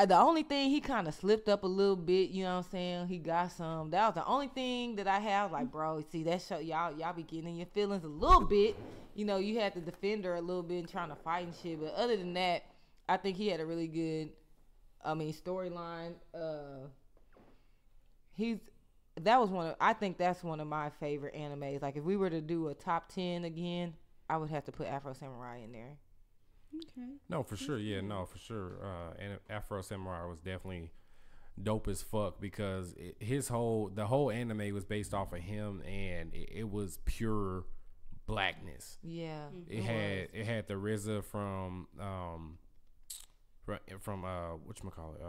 the only thing he kind of slipped up a little bit. You know what I'm saying? He got some. That was the only thing that I had. Like, bro, see that show y'all be getting in your feelings a little bit. You know, you had to defend her a little bit and trying to fight and shit. But other than that, I think he had a really good. Storyline. I think that's one of my favorite animes. Like if we were to do a top 10 again, I would have to put Afro Samurai in there. Okay. No, for sure. Yeah, no, for sure. And Afro Samurai was definitely dope as fuck because the whole anime was based off of him, and it was pure blackness. Yeah. It had the RZA from whatchamacallit,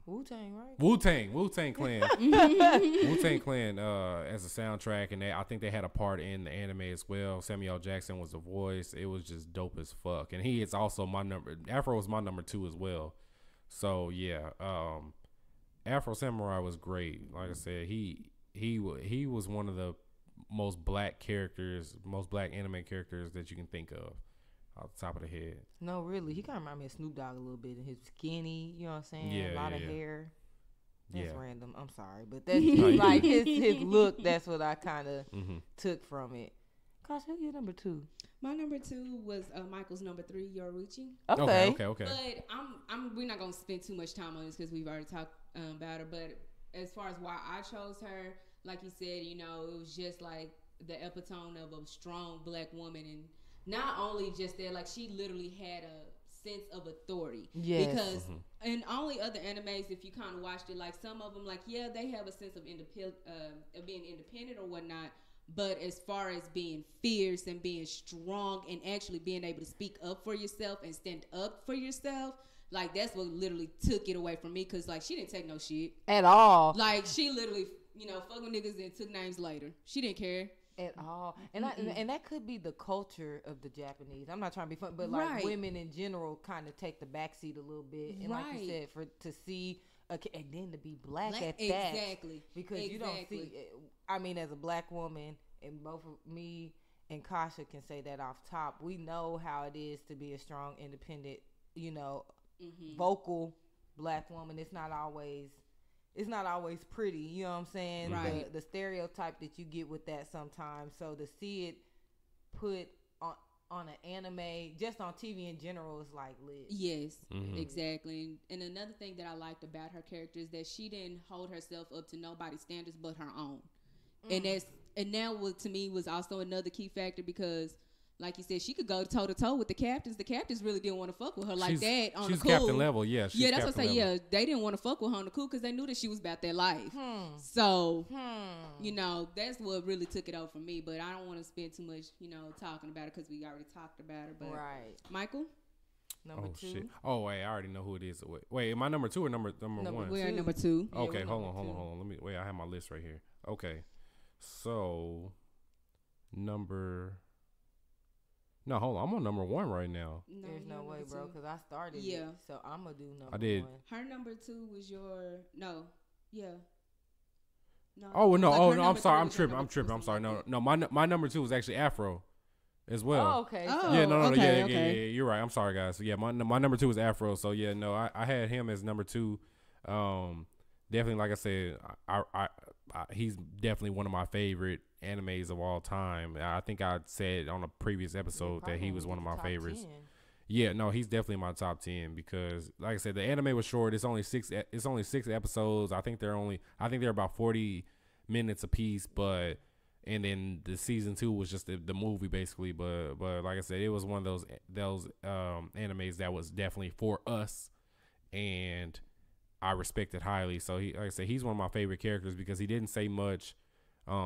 Wu-Tang, right? Wu-Tang Clan. Wu-Tang Clan as a soundtrack, and I think they had a part in the anime as well. Samuel Jackson was the voice. It was just dope as fuck. And he is also my number. Afro was my number 2 as well. So yeah, Afro Samurai was great. Like I said, he was one of the most black anime characters that you can think of. Off the top of the head. No, really. He kind of remind me of Snoop Dogg a little bit. His skinny, you know what I'm saying? Yeah, a lot of hair. That's Yeah. random. I'm sorry. But that's like his look. That's what I kind of took from it. Gosh, who's your number 2? My number 2 was Michael's number 3, Yoruichi. Okay. But we're not going to spend too much time on this because we've already talked about her. But as far as why I chose her, like you said, you know, it was just like the epitome of a strong black woman. And not only just that, like she literally had a sense of authority. Yes. Because in only other animes, if you kind of watched it, like some of them, like yeah, they have a sense of being independent or whatnot. But as far as being fierce and being strong and actually being able to speak up for yourself and stand up for yourself, like that's what literally took it away from me. Cause like she didn't take no shit at all. Like she literally, you know, fuck with niggas and took names later. She didn't care. At all. And and that could be the culture of the Japanese. I'm not trying to be funny, but like women in general kind of take the backseat a little bit. And like you said, to see and then to be black at that. Exactly. Because you don't see, I mean, as a black woman, and both of me and Kasha can say that off top, we know how it is to be a strong, independent, you know, vocal black woman. It's not always pretty, you know what I'm saying? Right. The stereotype that you get with that sometimes. So to see it put on an anime, just on TV in general, is like lit. Yes, exactly. And another thing that I liked about her character is that she didn't hold herself up to nobody's standards but her own. And that was, to me, was also another key factor because, like you said, she could go toe to toe with the captains. The captains really didn't want to fuck with her like that on the cool. She's captain level, yeah. Yeah, that's what I say. Yeah, they didn't want to fuck with her on the cool because they knew that she was about that life. So, you know, that's what really took it over for me. But I don't want to spend too much, you know, talking about it because we already talked about it. But Michael, number 2. Shit. Oh wait, I already know who it is. Wait, am I number 2 or number 1? We're number 2. Okay, yeah, hold on. Let me wait. I have my list right here. Okay, so No, hold on. I'm on number 1 right now. No, there's no way, bro, because I started it. So I'm going to do number 1. I did. Her number 2 was your... No. Yeah. No. Oh, no. Like Oh, no. I'm sorry. I'm tripping. I'm sorry. No. My number 2 was actually Afro as well. Oh, okay. Oh, yeah, no. okay, Yeah, okay. yeah. You're right. I'm sorry, guys. So, yeah, my number 2 was Afro. So, yeah, no. I had him as number 2. Definitely, like I said, he's definitely one of my favorite animes of all time. I think I said on a previous episode that he was one of my favorites. 10. Yeah, no, he's definitely my top 10 because, like I said, the anime was short. It's only 6 episodes. I think they're about 40 minutes a piece. And then the season 2 was just the movie basically. But like I said, it was one of those animes that was definitely for us, and I respect it highly. So like I said, he's one of my favorite characters because he didn't say much.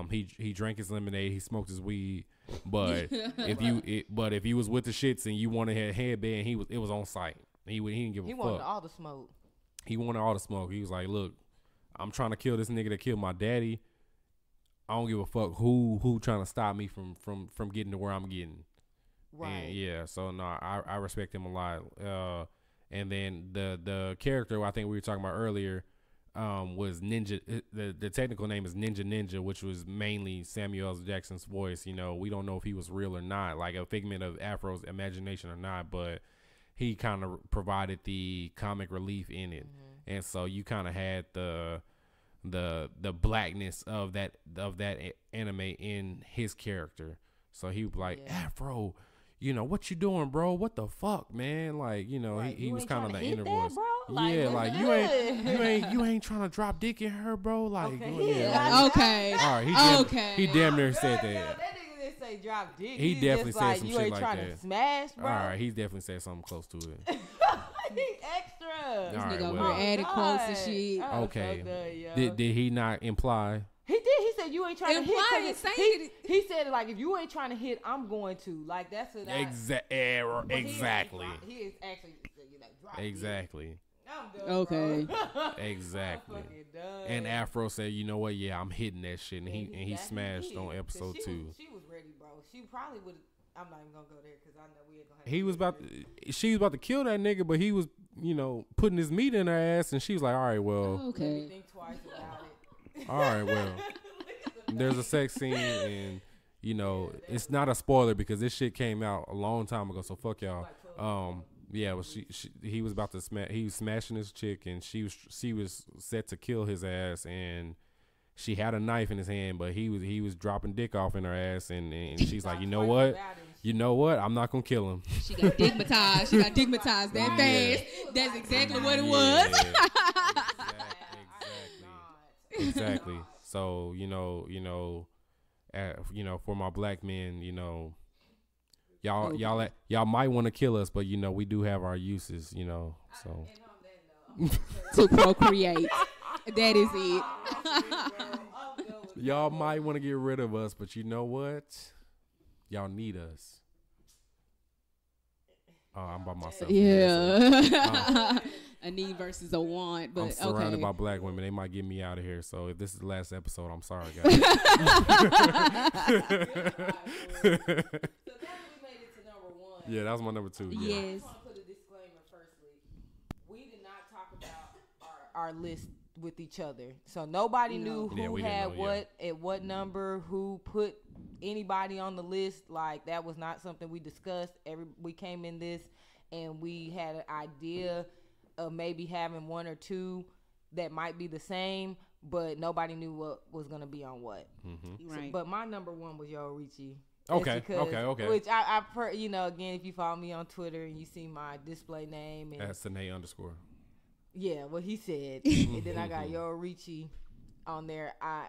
He drank his lemonade, he smoked his weed, but if you was with the shits and you wanted a headband, it was on site. He didn't give a fuck. He wanted all the smoke. He wanted all the smoke. He was like, look, I'm trying to kill this nigga that killed my daddy. I don't give a fuck who trying to stop me from getting to where I'm getting. Right. And yeah. So no, I respect him a lot. And then the character I think we were talking about earlier was Ninja. The technical name is Ninja, which was mainly Samuel L. Jackson's voice. You know, we don't know if he was real or not, like a figment of Afro's imagination or not, but he kind of provided the comic relief in it. And so you kind of had the blackness of that anime in his character. So he was like, Afro, you know, what you doing, bro? What the fuck, man? Like, you know, Right. he was kind of the hit inner that, voice. bro? Like, Yeah, like you ain't trying to drop dick in her, bro. Like, Okay. yeah, like- Okay. all right, he damn near said No, that. that nigga didn't say drop dick. He He's definitely just said like, some you shit ain't like trying that. to smash, bro. All right, he definitely said something close to it. He extra. This All right, nigga over well. here adding quotes and God. shit. Oh, Okay. so good, yo. Did he not imply? He did. He said you ain't trying to Implying, hit. 'Cause saying he said it like if you ain't trying to hit, I'm going to. Like that's what I. But Exactly. He is actually, you know, drop dick. Exactly. I'm done, Okay. bro. Exactly. I'm fucking done. And Afro said, you know what? Yeah, I'm hitting that shit, and he Exactly smashed did. on 'Cause episode she 2. she was ready, bro. She probably would. I'm not even gonna go there because I know we ain't gonna. Have He was she was about to kill that nigga, but he was, you know, putting his meat in her ass, and she was like, all right, well, Let me Okay. think twice about it. all right, well, there's a sex scene, and you know, it's not a spoiler because this shit came out a long time ago, so fuck y'all. Yeah, well, he was about to smash. He was smashing this chick, and she was set to kill his ass, and she had a knife in his hand, but he was dropping dick off in her ass, and she's like, you know what, I'm not gonna kill him. She got digmatized. She got digmatized that fast. That's exactly what it was. Exactly. So you know, for my black men, you know, y'all might want to kill us, but you know, we do have our uses, you know. So To procreate. That is it. y'all might want to get rid of us, but you know what? Y'all need us. Oh, I'm by myself. Yeah. A need versus a want, but I'm surrounded okay. by black women. They might get me out of here. So if this is the last episode, I'm sorry, guys. So that we made it to number 1. Yeah, that was my number 2. Yeah. I Yes. just want to put a disclaimer firstly. We did not talk about our list with each other. So nobody knew Yeah, who we didn't had know, what at what number, who put anybody on the list. Like that was not something we discussed. We came in this and we had an idea of maybe having 1 or 2 that might be the same, but nobody knew what was going to be on what. Mm-hmm. Right. But my number 1 was Yo Richie. Okay. Which you know, again, if you follow me on Twitter and you see my display name and That's Sine _ yeah, what he said, and then I got Yo Richie on there. I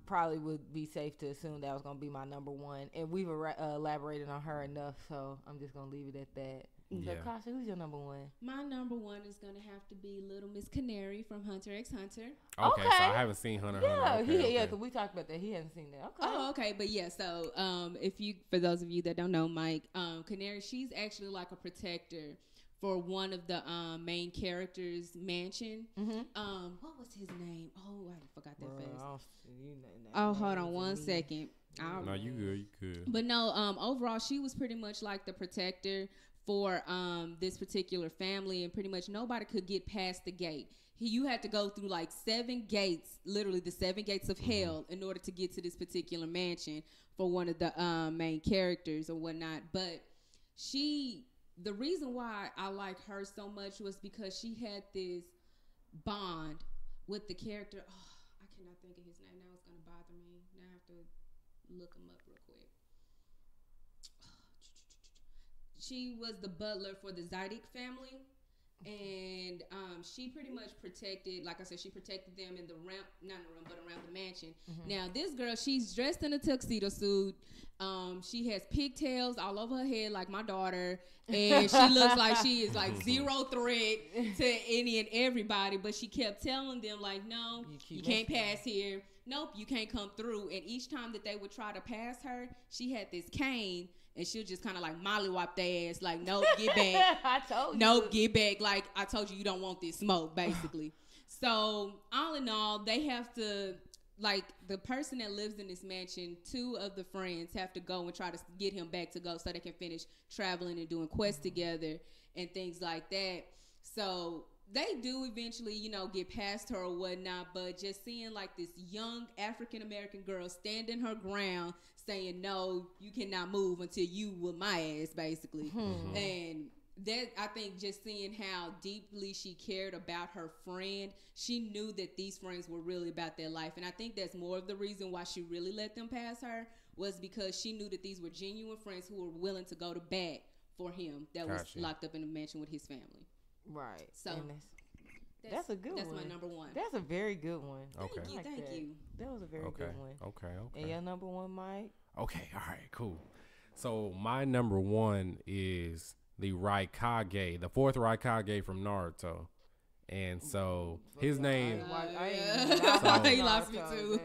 probably would be safe to assume that was gonna be my number 1, and we've elaborated on her enough, so I'm just gonna leave it at that. Yeah. So, Kasha, who's your number 1? My number 1 is gonna have to be Little Miss Canary from Hunter x Hunter. Okay, so Okay. I haven't seen Hunter. Yeah, Okay. yeah, because we talked about that. He hasn't seen that. Okay. Oh, okay, but yeah. So, for those of you that don't know, Mike, Canary, she's actually like a protector for one of the main characters' mansion. What was his name? Oh, I forgot that fast. Oh, hold on 1 second. No, you good. But no, overall, she was pretty much like the protector for this particular family, and pretty much nobody could get past the gate. You had to go through like 7 gates, literally the 7 gates of hell, in order to get to this particular mansion for one of the main characters or whatnot. But the reason why I like her so much was because she had this bond with the character. Oh, I cannot think of his name. Now it's going to bother me. Now I have to look him up real quick. She was the butler for the Zydik family, and she pretty much protected, like I said, she protected them in the room, not in the room, but around the mansion. Now, this girl, she's dressed in a tuxedo suit. She has pigtails all over her head like my daughter, and she looks like she is like zero threat to any and everybody, but she kept telling them like, no, you can't pass here. Nope, you can't come through. And each time that they would try to pass her, she had this cane, and she'll just kind of like mollywop their ass, like, nope, get back. I told you. Nope, get back. Like, I told you, you don't want this smoke, basically. So all in all, they have to, like, the person that lives in this mansion, 2 of the friends have to go and try to get him back to go so they can finish traveling and doing quests together and things like that. So they do eventually, you know, get past her or whatnot, but just seeing like this young African American girl standing her ground saying, no, you cannot move until you with my ass, basically. And that, I think, just seeing how deeply she cared about her friend, she knew that these friends were really about their life. And I think that's more of the reason why she really let them pass her, was because she knew that these were genuine friends who were willing to go to bat for him that was locked up in a mansion with his family. Right. So that's a good one. That's my number one. That's a very good one. Okay. Thank you. That was a very good one. Okay. And your number one, Mike? Okay. All right. Cool. So my number one is the Raikage, the 4th Raikage from Naruto. And so his name. He lost me too.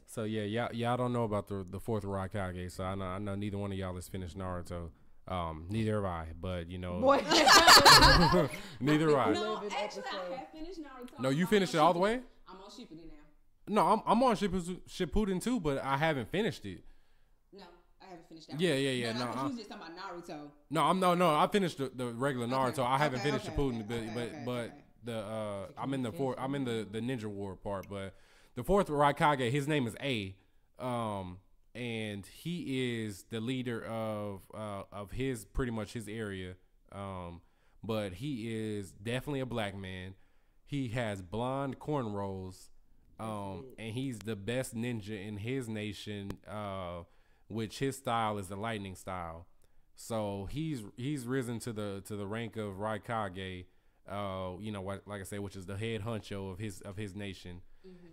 So y'all don't know about the 4th Raikage. So I know neither one of y'all has finished Naruto. Neither have I, but you know, neither have I. No, actually, I have finished Naruto. No, you finished it all the way? I'm on Shippuden now. No, I'm on Shippuden too, but I haven't finished it. No, I haven't finished that. Yeah. No, you was just talking about Naruto. No. I finished the regular Naruto. I haven't finished Shippuden, but I'm in the Ninja War part. But the 4th Raikage, his name is A. And he is the leader of his pretty much his area. But he is definitely a black man. He has blonde cornrows. And he's the best ninja in his nation, which his style is the lightning style. So he's risen to the rank of Raikage, you know, like I said, which is the head honcho of his nation.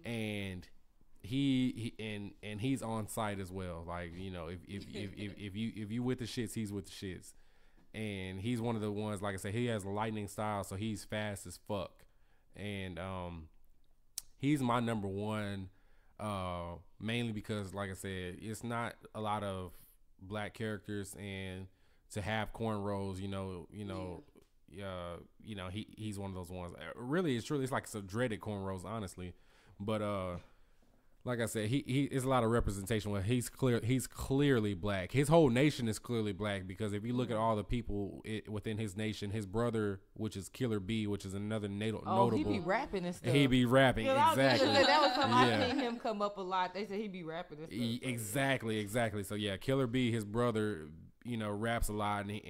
And he's on site as well. Like, you know, if you with the shits, he's with the shits. And he's one of the ones, like I said, he has a lightning style, so he's fast as fuck. And he's my number one, mainly because, like I said, it's not a lot of black characters, and to have cornrows, he's one of those ones. Really, it's like some dreaded cornrows, honestly. But like I said, he is a lot of representation where he's clearly black. His whole nation is clearly black, because if you look at all the people within his nation, his brother, which is Killer B, which is another notable. He be rapping and stuff. He be rapping, exactly. That was something I seen him come up a lot. They said he be rapping and stuff. Exactly. So yeah, Killer B, his brother, you know, raps a lot, and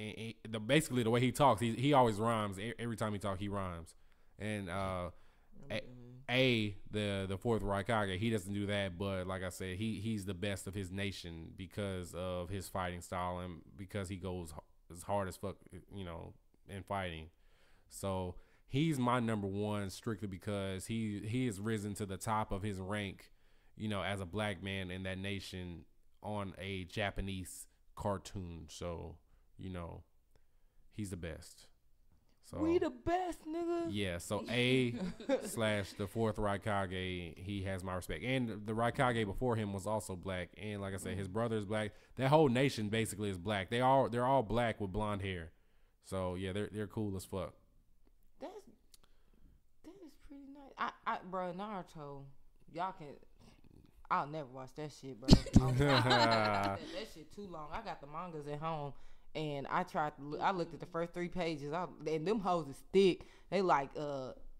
basically the way he talks, he always rhymes. Every time he talks, he rhymes. And the 4th Raikage, he doesn't do that, but like I said, he's the best of his nation because of his fighting style and because he goes as hard as fuck, you know, in fighting. So he's my number one strictly because he has risen to the top of his rank, you know, as a black man in that nation on a Japanese cartoon. So, you know, he's the best. So, we the best, nigga. Yeah, so A / the 4th Raikage, he has my respect. And the Raikage before him was also black. And like I said, his brother is black. That whole nation basically is black. They're all black with blonde hair. So yeah, they're cool as fuck. That is pretty nice. Bro, Naruto, y'all can. I'll never watch that shit, bro. that shit too long. I got the mangas at home. And I looked at the first 3 pages, and them hoes is thick. They like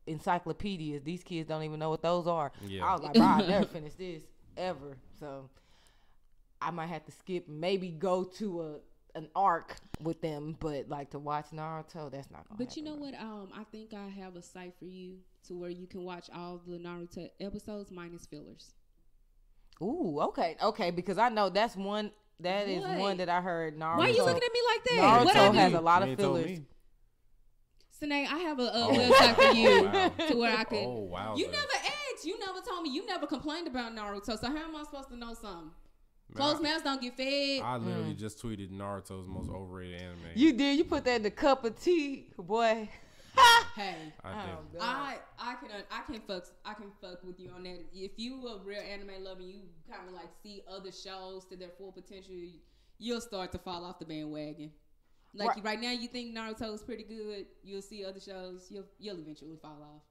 encyclopedias. These kids don't even know what those are. Yeah. I was like, bro, I'll never finish this ever. So I might have to skip, maybe go to an arc with them, but like to watch Naruto, that's not gonna happen. But you know what? I think I have a site for you to where you can watch all the Naruto episodes minus fillers. Ooh, okay, because I know that's one. That is one that I heard. Naruto. Why are you looking at me like that? Naruto has a lot of fillers. Sine, I have a website for you to where I can. Oh wow! You never asked. You never told me. You never complained about Naruto. So how am I supposed to know something? Closed mouths don't get fed. I literally just tweeted Naruto's most overrated anime. You did. You put that in the cup of tea, boy. Hey, I can fuck with you on that. If you a real anime lover, you kind of like see other shows to their full potential, you'll start to fall off the bandwagon. Like right now, you think Naruto is pretty good. You'll see other shows. You'll eventually fall off.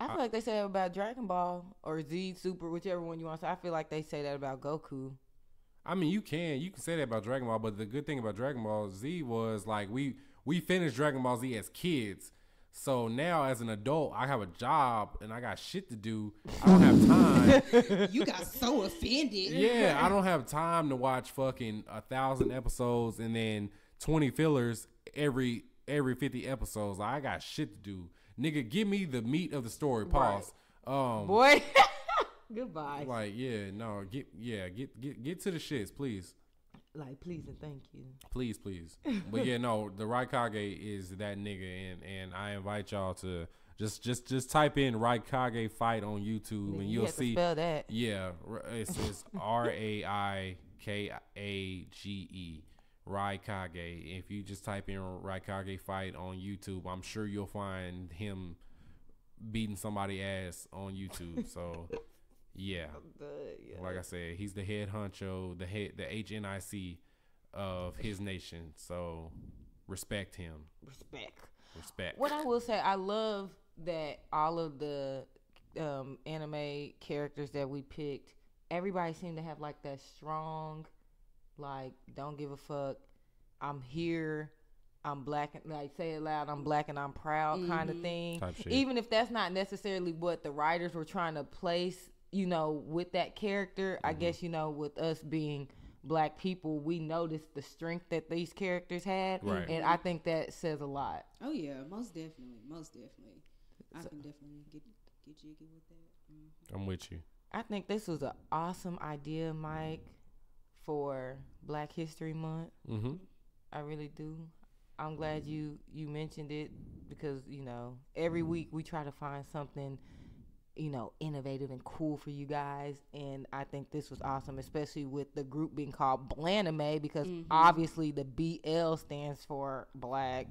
I feel like they say that about Dragon Ball or Z Super, whichever one you want to say. I feel like they say that about Goku. I mean, you can say that about Dragon Ball, but the good thing about Dragon Ball Z was like we finished Dragon Ball Z as kids. So now as an adult, I have a job and I got shit to do. I don't have time. You got so offended. Yeah, I don't have time to watch fucking 1,000 episodes and then 20 fillers every 50 episodes. Like, I got shit to do. Nigga, give me the meat of the story. Pause. Right. Boy. Goodbye. Like, yeah, no, get to the shits, please. Like, please and thank you. Please. But yeah, no, the Raikage is that nigga, and I invite y'all to just type in Raikage fight on YouTube, and you'll see. Spell that. Yeah, it's Raikage, Raikage. If you just type in Raikage fight on YouTube, I'm sure you'll find him beating somebody ass on YouTube. So. Yeah. Like I said, he's the head honcho, the HNIC of his nation. So respect him. Respect. What I will say, I love that all of the anime characters that we picked, everybody seemed to have like that strong, like, don't give a fuck, I'm here, I'm black, like, say it loud, I'm black and I'm proud kind of thing. Even if that's not necessarily what the writers were trying to place, you know, with that character, I guess, you know, with us being black people, we noticed the strength that these characters had. Right. And I think that says a lot. Oh, yeah, most definitely. I can definitely get jiggy with that. I'm with you. I think this was an awesome idea, Mike, for Black History Month. I really do. I'm glad you mentioned it because, you know, every week we try to find something, you know, innovative and cool for you guys, and I think this was awesome, especially with the group being called Blanime, because obviously the BL stands for Black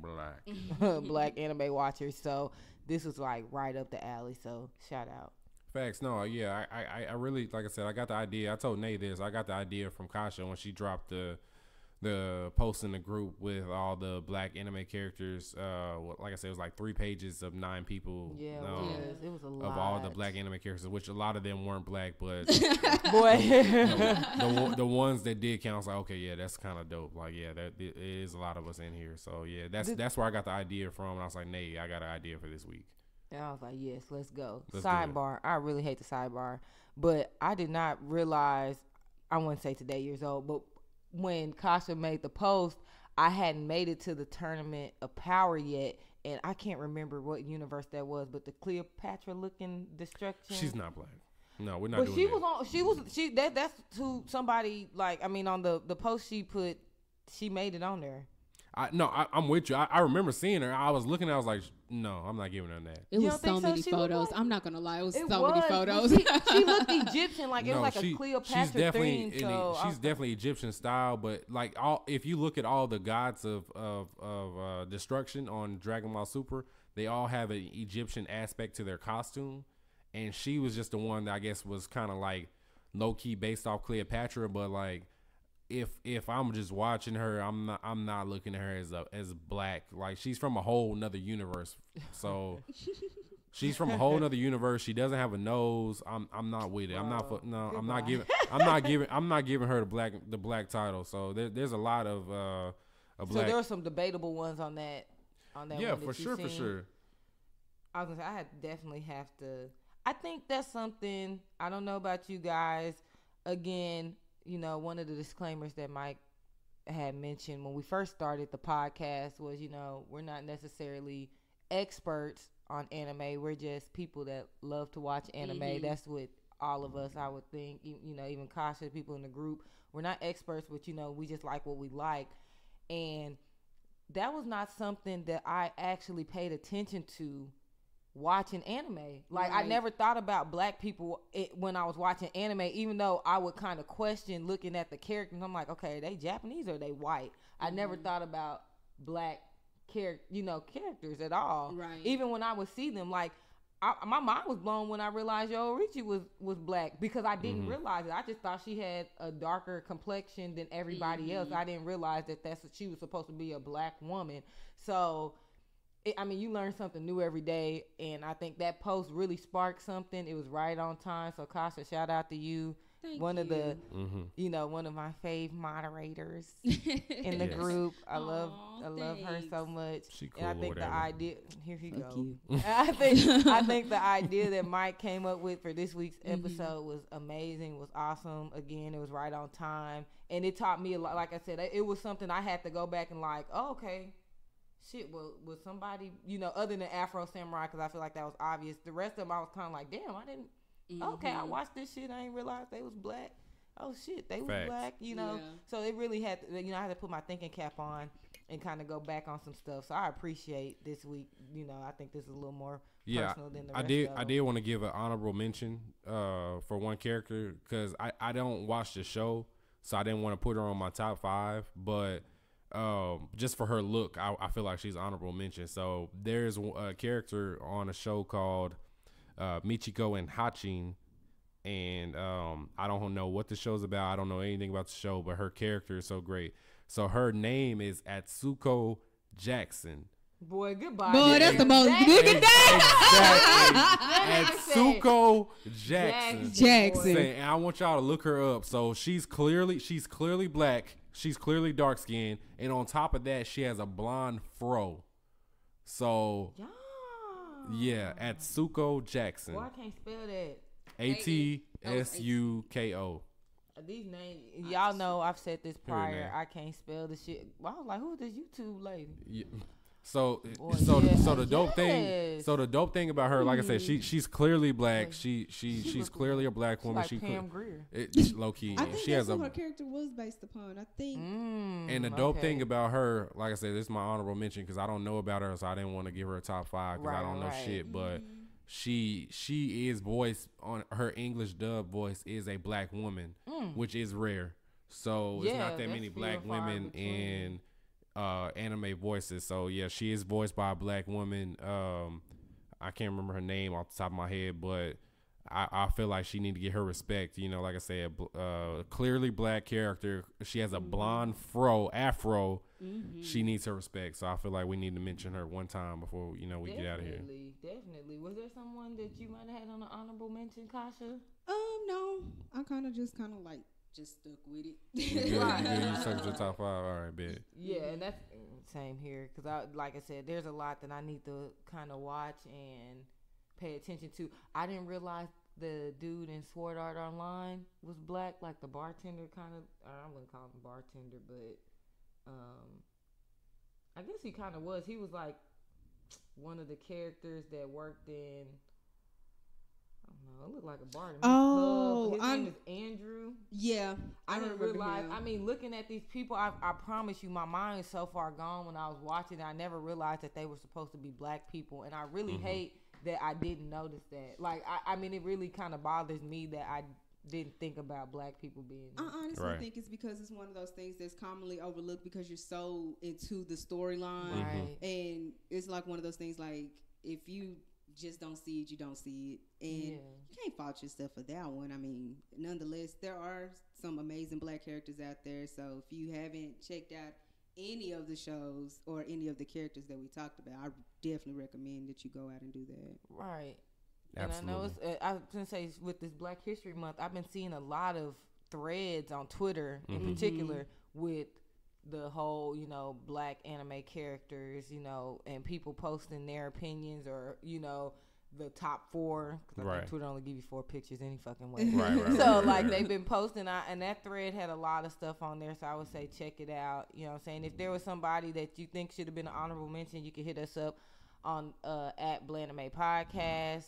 Black Anime Watchers. So this was like right up the alley. So shout out. Facts. No, yeah, I really, like I said, I got the idea. I told Nate this. I got the idea from Kasha when she dropped the post in the group with all the black anime characters. Like I said, it was like 3 pages of 9 people. Yeah, it was a lot of all the black anime characters, which a lot of them weren't black, but boy, the ones that did count, I was like, okay, yeah, that's kind of dope. Like, yeah, that it is a lot of us in here. So yeah, that's where I got the idea from. And I was like, Nate, I got an idea for this week. And I was like, yes, let's go. Sidebar. I really hate the sidebar, but I did not realize, I wouldn't say today years old, but when Kasha made the post, I hadn't made it to the Tournament of Power yet, and I can't remember what universe that was, but the Cleopatra looking destruction. She's not black. No, we're not doing that. That's who somebody, like, I mean, on the post she put, she made it on there. I'm with you. I remember seeing her. I was looking. I was like, no, I'm not giving her that. It was so many photos. I'm not gonna lie. It was so many photos. She looked Egyptian, like it was like a Cleopatra theme. She's definitely Egyptian style. But like, if you look at all the gods of destruction on Dragon Ball Super, they all have an Egyptian aspect to their costume, and she was just the one that I guess was kind of like low key based off Cleopatra, but like. If I'm just watching her, I'm not looking at her as black. Like, she's from a whole nother universe. So she's from a whole nother universe. She doesn't have a nose. I'm not with it. I'm not giving her the black title. So there's a lot of black. So there were some debatable ones on that. Yeah, one for sure. I was gonna say I definitely have to. I think that's something. I don't know about you guys. Again, you know, one of the disclaimers that Mike had mentioned when we first started the podcast was, you know, we're not necessarily experts on anime. We're just people that love to watch anime. That's what all of us, I would think, you know, even Kasha, people in the group. We're not experts, but, you know, we just like what we like. And that was not something that I actually paid attention to watching anime. Like, I never thought about black people when I was watching anime, even though I would kind of question looking at the characters. I'm like, okay, are they Japanese or are they white? I never thought about black characters at all. Right. Even when I would see them, like, my mind was blown when I realized Yoruichi was black, because I didn't realize it. I just thought she had a darker complexion than everybody else. I didn't realize that she was supposed to be a black woman. So I mean, you learn something new every day, and I think that post really sparked something. It was right on time. So, Kasha, shout out to you. Thank One you. of the, Mm-hmm. one of my fave moderators in the Yes. group. I Aw, love her so thanks. much. She And I cool or think the whatever. idea, here he Fuck go. you. I think the idea that Mike came up with for this week's Mm-hmm. episode was amazing, was awesome. Again, it was right on time, and it taught me a lot. Like I said, it was something I had to go back and like, oh, okay, shit. Well, was somebody, other than Afro Samurai, because I feel like that was obvious. The rest of them, I was kind of like, damn, I didn't. Okay, I watched this shit. I didn't realize they was black. Oh shit, they was Facts. black. Yeah. So it really had to, I had to put my thinking cap on and kind of go back on some stuff. So I appreciate this week. I think this is a little more personal than the rest of I them. did want to give an honorable mention for one character because I don't watch the show, so I didn't want to put her on my top 5. But just for her look, I feel like she's honorable mention. So there's a character on a show called Michiko and Hachin. And I don't know what the show's about. I don't know anything about the show, but her character is so great. So her name is Atsuko Jackson. Boy, goodbye. Boy, that's the most nigga Exactly. Atsuko Jackson. Jackson. And I want y'all to look her up. So she's clearly black. She's clearly dark skinned. And on top of that, she has a blonde fro. So yeah, Atsuko Jackson. Boy, I can't spell that. Atsuko. These names, y'all know I've said this prior. name. I can't spell the shit. Well, I was like, who is this YouTube lady? Yeah. So Boy, so yeah, the dope thing. yes. So the dope thing about her, like I said, she's clearly black. She's look clearly a black woman. Like She Pam Grier. low key. I think She that's has what a her character was based upon. I think. and the dope thing about her, like I said, this is my honorable mention because I don't know about her, so I didn't want to give her a top 5 because I don't know shit. But she is voiced on her English dub voice is a black woman, which is rare. So it's not that many black women in anime voices. So yeah, she is voiced by a black woman. I can't remember her name off the top of my head, but I feel like she need to get her respect. Like I said, clearly black character. She has a blonde afro. She needs her respect. So I feel like we need to mention her one time before we get out of here. Definitely. Was there someone that you might have had on an honorable mention, Kasha? No, I kind of just stuck with it. You stuck with your top 5. All right, bet. Yeah, and that's same here because like I said, there's a lot that I need to kind of watch and pay attention to. I didn't realize the dude in Sword Art Online was black, like the bartender kind of. I wouldn't call him bartender, but I guess he kind of was. He was like one of the characters that worked in. I don't know. It looked like a bar. Oh, his name is Andrew. Yeah, I didn't remember realize. him. I mean, looking at these people, I promise you, my mind is so far gone when I was watching it. I never realized that they were supposed to be black people, and I really hate that I didn't notice that. Like, I mean, it really kind of bothers me that I didn't think about black people being. I honestly think it's because it's one of those things that's commonly overlooked because you're so into the storyline, Right. and it's like one of those things like if you just don't see it, you don't see it, and you can't fault yourself for that one. I mean, nonetheless, there are some amazing black characters out there. So if you haven't checked out any of the shows or any of the characters that we talked about, I definitely recommend that you go out and do that. Right. Absolutely. And I know I was gonna say with this Black History Month, I've been seeing a lot of threads on Twitter in particular with the whole, black anime characters, and people posting their opinions or, the top 4. Because I think Twitter only give you 4 pictures any fucking way. So they've been posting, and that thread had a lot of stuff on there. So I would say check it out. You know what I'm saying? If there was somebody that you think should have been an honorable mention, you can hit us up on at Blanime Podcast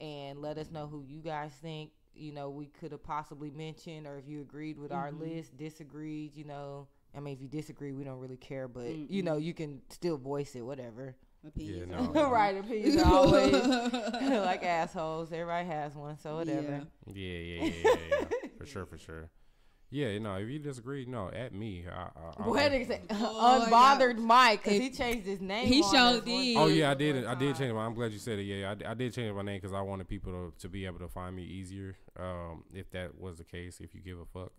and let us know who you guys think we could have possibly mentioned, or if you agreed with our list, disagreed. I mean, if you disagree, we don't really care, but you can still voice it, whatever. Opinions. Yeah, no. Right, opinions are always like assholes. Everybody has one, so whatever. Yeah. For sure. Yeah, if you disagree, at me. Go ahead and say Unbothered Mike, because he changed his name. He on sure us did. one Oh yeah, I time. did change my. I'm glad you said it. Yeah, I did change my name because I wanted people to be able to find me easier. If that was the case, if you give a fuck.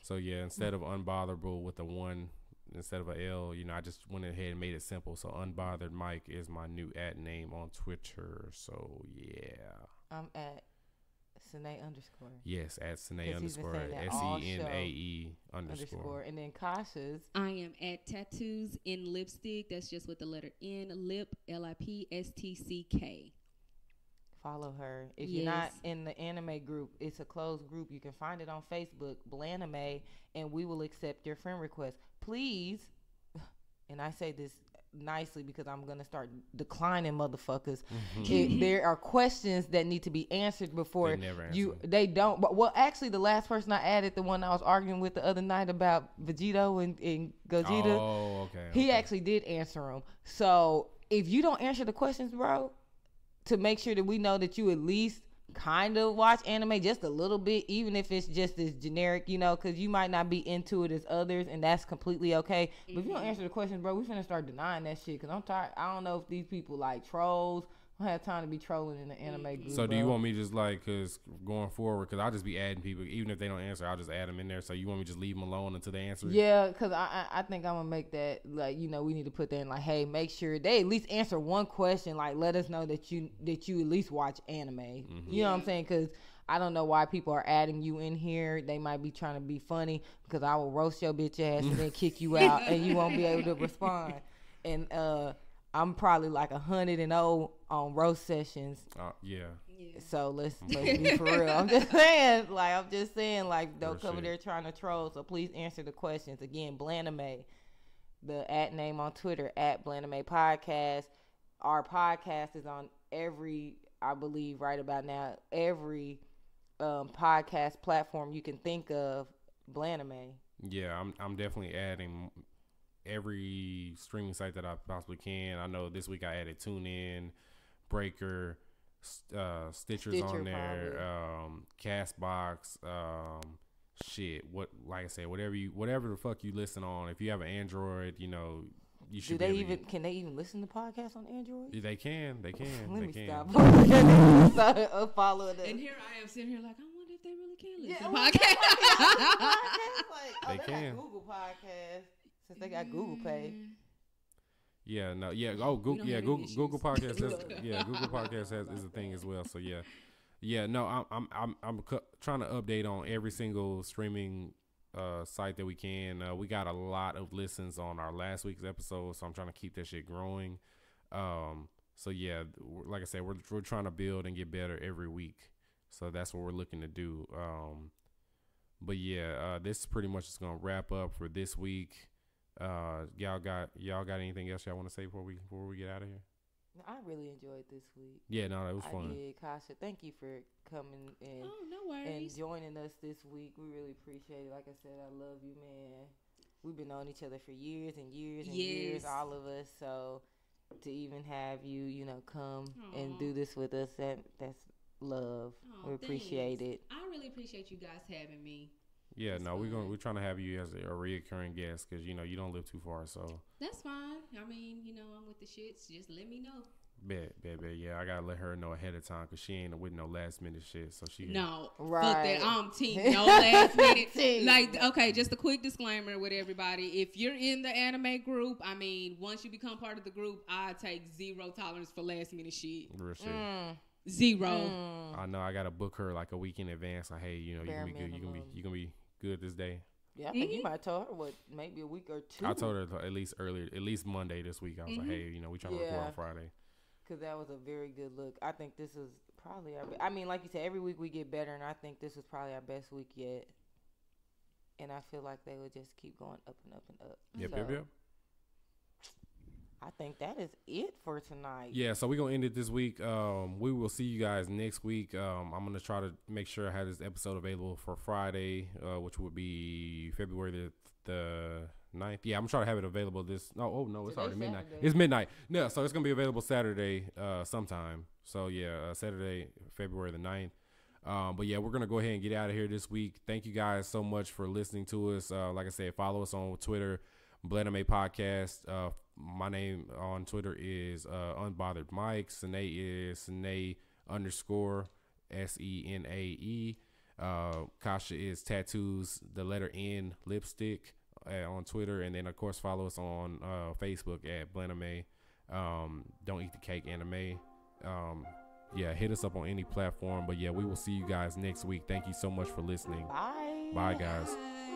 So yeah, instead of unbotherable with the one, instead of a L. You know, I just went ahead and made it simple. So Unbothered Mike is my new @ name on Twitter. So yeah. I'm at Sine _ Yes, at Senae 'Cause he's been _ saying that all SENAE _ And then Kasha's. I am at Tattoos in Lipstick. That's just with the letter N, lip, LIPSTCK. Follow her. If you're not in the anime group, it's a closed group. You can find it on Facebook, Blanime, and we will accept your friend request. Please, and I say this nicely because I'm going to start declining motherfuckers. There are questions that need to be answered before they don't. But, well, actually, the last person I added, the one I was arguing with the other night about Vegito and Gogeta, he actually did answer them. So if you don't answer the questions, bro, to make sure that we know that you at least kind of watch anime just a little bit, even if it's just as generic, you know, because you might not be into it as others, and that's completely okay. But if you don't answer the questions, bro, we finna start denying that shit, because I'm tired. I don't know if these people like trolls. I don't have time to be trolling in the anime group. So do you want me just like, because going forward, because I'll just be adding people, even if they don't answer, I'll just add them in there. So you want me to just leave them alone until they answer? Yeah, because I think I'm going to make that, like, you know, we need to put that in, like, hey, make sure they at least answer one question. Like, let us know that you at least watch anime. You know what I'm saying? Because I don't know why people are adding you in here. They might be trying to be funny, because I will roast your bitch ass and then kick you out, and you won't be able to respond. And I'm probably like 100-0 on roast sessions. Yeah. So let's be for real. I'm just saying, don't come in there trying to troll. So please answer the questions. Again, Blanime, the @ name on Twitter, @Blanime Podcast. Our podcast is on I believe right about now, every podcast platform you can think of. Blanime. Yeah, I'm definitely adding every streaming site that I possibly can. I know this week I added TuneIn, Breaker, Stitcher's on there, Castbox, like I said, whatever the fuck you listen on. If you have an Android, you know, you should. Can they even listen to podcasts on Android? They can. Let they me can. Stop. Follow that. And here I am sitting here like, I wonder if they really can listen to podcasts. They can. Got Google Podcasts. Since they got Google Pay. Yeah, no, yeah. Oh, Google, yeah, Google Podcasts. Google Podcasts is a thing as well. So yeah. No, I'm trying to update on every single streaming site that we can. We got a lot of listens on our last week's episode, so I'm trying to keep that shit growing. So yeah, like I said, we're trying to build and get better every week. So that's what we're looking to do. But yeah, this is pretty much just gonna wrap up for this week. Y'all got anything else y'all want to say before we get out of here? I really enjoyed this week. Yeah, no, it was fun. I did. Kasha, thank you for coming in no worries. and joining us this week. We really appreciate it. Like I said, I love you, man. We've been knowing each other for years and years and years, all of us. So to even have you, you know, come and do this with us, that's love. We appreciate it. I really appreciate you guys having me. Yeah, that's we're trying to have you as a reoccurring guest, because you know you don't live too far, so that's fine. I mean, you know, I'm with the shits. Just let me know. Bet. Yeah, I gotta let her know ahead of time, because she ain't with no last minute shit. So she fuck that. Team no last minute. Like, okay, just a quick disclaimer with everybody. If you're in the anime group, I mean, once you become part of the group, I take zero tolerance for last minute shit. Real shit. Zero. I know. I gotta book her like a week in advance. Like, hey, you know, you can be good. You can be good this day. Yeah, I think you might have told her maybe a week or two. I told her at least Monday this week. I was like, hey, you know, we trying to record on Friday. Because that was a very good look. I think this was probably I mean, like you said, every week we get better, and I think this was probably our best week yet. And I feel like they would just keep going up and up and up. Yep. I think that is it for tonight. Yeah, so we're going to end it this week. We will see you guys next week. I'm going to try to make sure I have this episode available for Friday, which would be February the 9th. Yeah, I'm trying to have it available it's already midnight. Saturday. It's midnight. No, so it's going to be available Saturday sometime. So, yeah, Saturday, February the 9th. But, yeah, we're going to go ahead and get out of here this week. Thank you guys so much for listening to us. Like I said, follow us on Twitter, Blanime Podcast. My name on Twitter is Unbothered Mike. Senae is Senae _ SENAE. Kasha is Tattoos, the letter N, Lipstick, on Twitter, and then of course follow us on Facebook at Blanime. Don't Eat the Cake Anime. Yeah, hit us up on any platform. But yeah, we will see you guys next week. Thank you so much for listening. Bye. Bye, guys. Bye.